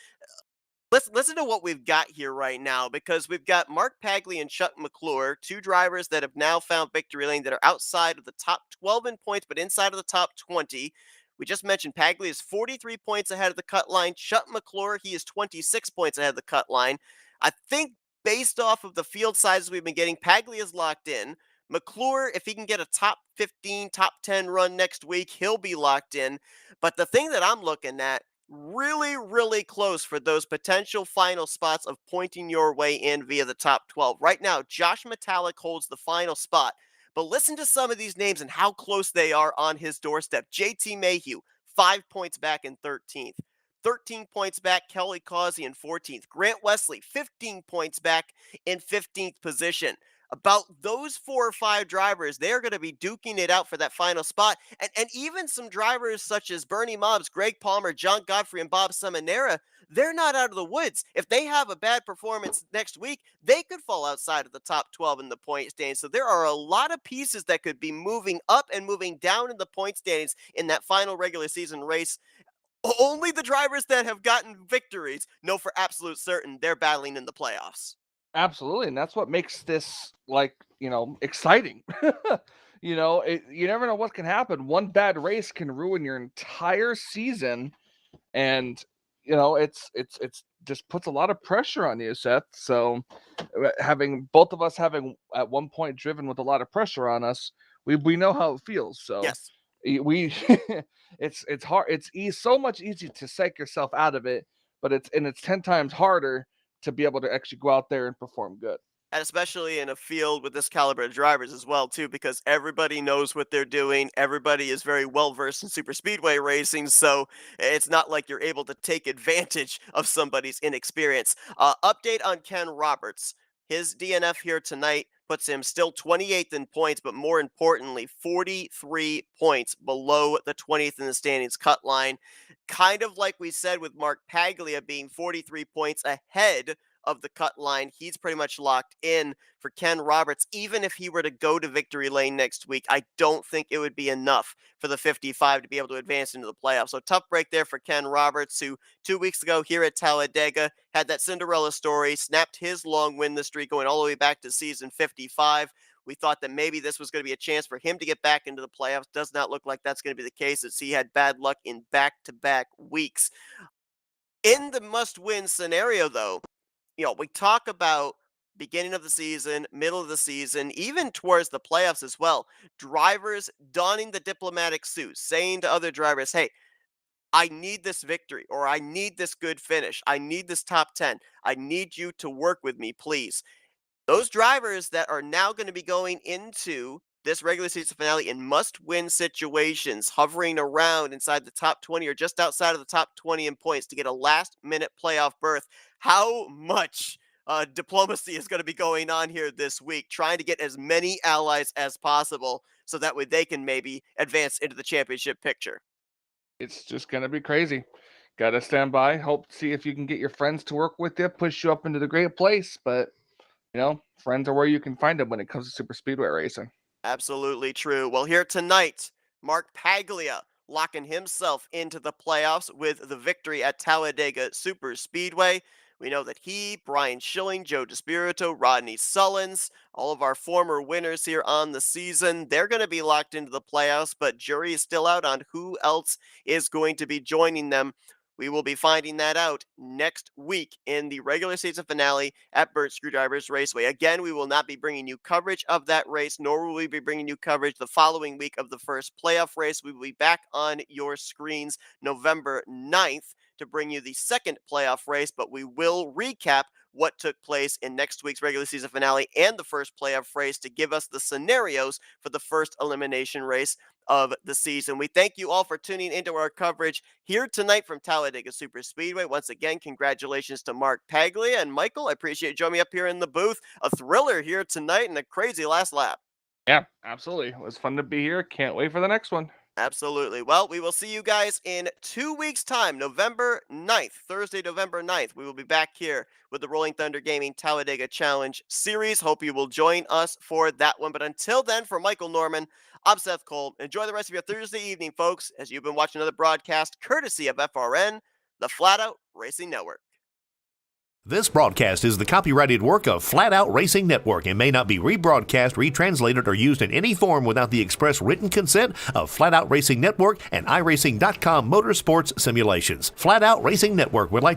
Let's listen to what we've got here right now, because we've got Mark Paglia and Chuck McClure, 2 drivers that have now found victory lane that are outside of the top 12 in points, but inside of the top 20. We just mentioned Paglia is 43 points ahead of the cut line. Chuck McClure, he is 26 points ahead of the cut line. I think based off of the field sizes we've been getting, Paglia is locked in. McClure, if he can get a top 15, top 10 run next week, he'll be locked in. But the thing that I'm looking at, really, really close for those potential final spots of pointing your way in via the top 12. Right now, Josh Metallic holds the final spot. But listen to some of these names and how close they are on his doorstep. JT Mayhew, 5 points back in 13th. 13 points back, Kelly Causey in 14th. Grant Wesley, 15 points back in 15th position. About those 4 or 5 drivers, they're going to be duking it out for that final spot. And even some drivers such as Bernie Mobbs, Greg Palmer, John Godfrey, and Bob Seminara, they're not out of the woods. If they have a bad performance next week, they could fall outside of the top 12 in the point standings. So there are a lot of pieces that could be moving up and moving down in the point standings in that final regular season race. Only the drivers that have gotten victories know for absolute certain they're battling in the playoffs. Absolutely, and that's what makes this, like, exciting. You never know what can happen. One bad race can ruin your entire season, and it's just puts a lot of pressure on you, Seth. So having both of us having at one point driven with a lot of pressure on us, we know how it feels. So Yes. we it's hard. So much easier to psych yourself out of it, but it's 10 times harder to be able to actually go out there and perform good. And especially in a field with this caliber of drivers as well, too, because everybody knows what they're doing. Everybody is very well versed in super speedway racing, so it's not like you're able to take advantage of somebody's inexperience. Update on Ken Roberts. His DNF here tonight puts him still 28th in points, but more importantly, 43 points below the 20th in the standings cut line. Kind of like we said with Mark Paglia being 43 points ahead of the cut line. He's pretty much locked in for Ken Roberts. Even if he were to go to victory lane next week, I don't think it would be enough for the 55 to be able to advance into the playoffs. So tough break there for Ken Roberts, who 2 weeks ago here at Talladega had that Cinderella story, snapped his long win streak going all the way back to season 55. We thought that maybe this was going to be a chance for him to get back into the playoffs. Does not look like that's going to be the case, as he had bad luck in back-to-back weeks. In the must-win scenario, though, we talk about beginning of the season, middle of the season, even towards the playoffs as well. Drivers donning the diplomatic suit, saying to other drivers, hey, I need this victory, or I need this good finish. I need this top 10. I need you to work with me, please. Those drivers that are now going to be going into this regular season finale in must-win situations, hovering around inside the top 20 or just outside of the top 20 in points to get a last-minute playoff berth. How much diplomacy is going to be going on here this week, trying to get as many allies as possible so that way they can maybe advance into the championship picture? It's just going to be crazy. Got to stand by, see if you can get your friends to work with you, push you up into the great place. But, friends are where you can find them when it comes to super speedway racing. Absolutely true. Well, here tonight, Mark Paglia locking himself into the playoffs with the victory at Talladega Super Speedway. We know that he, Brian Schilling, Joe DeSpirito, Rodney Sullins, all of our former winners here on the season, they're going to be locked into the playoffs, but jury is still out on who else is going to be joining them. We will be finding that out next week in the regular season finale at Burt Screwdrivers Raceway. Again, we will not be bringing you coverage of that race, nor will we be bringing you coverage the following week of the first playoff race. We will be back on your screens November 9th to bring you the second playoff race, but we will recap what took place in next week's regular season finale and the first playoff race to give us the scenarios for the first elimination race of the season. We thank you all for tuning into our coverage here tonight from Talladega Super Speedway. Once again, congratulations to Mark Paglia and Michael. I appreciate you joining me up here in the booth. A thriller here tonight and a crazy last lap. Yeah, absolutely. It was fun to be here. Can't wait for the next one. Absolutely. Well, we will see you guys in 2 weeks' time, November 9th, Thursday, November 9th. We will be back here with the Rolling Thunder Gaming Talladega Challenge Series. Hope you will join us for that one. But until then, for Michael Norman, I'm Seth Cole. Enjoy the rest of your Thursday evening, folks, as you've been watching another broadcast courtesy of FRN, the Flatout Racing Network. This broadcast is the copyrighted work of Flatout Racing Network and may not be rebroadcast, retranslated, or used in any form without the express written consent of Flatout Racing Network and iRacing.com Motorsports Simulations. Flatout Racing Network would like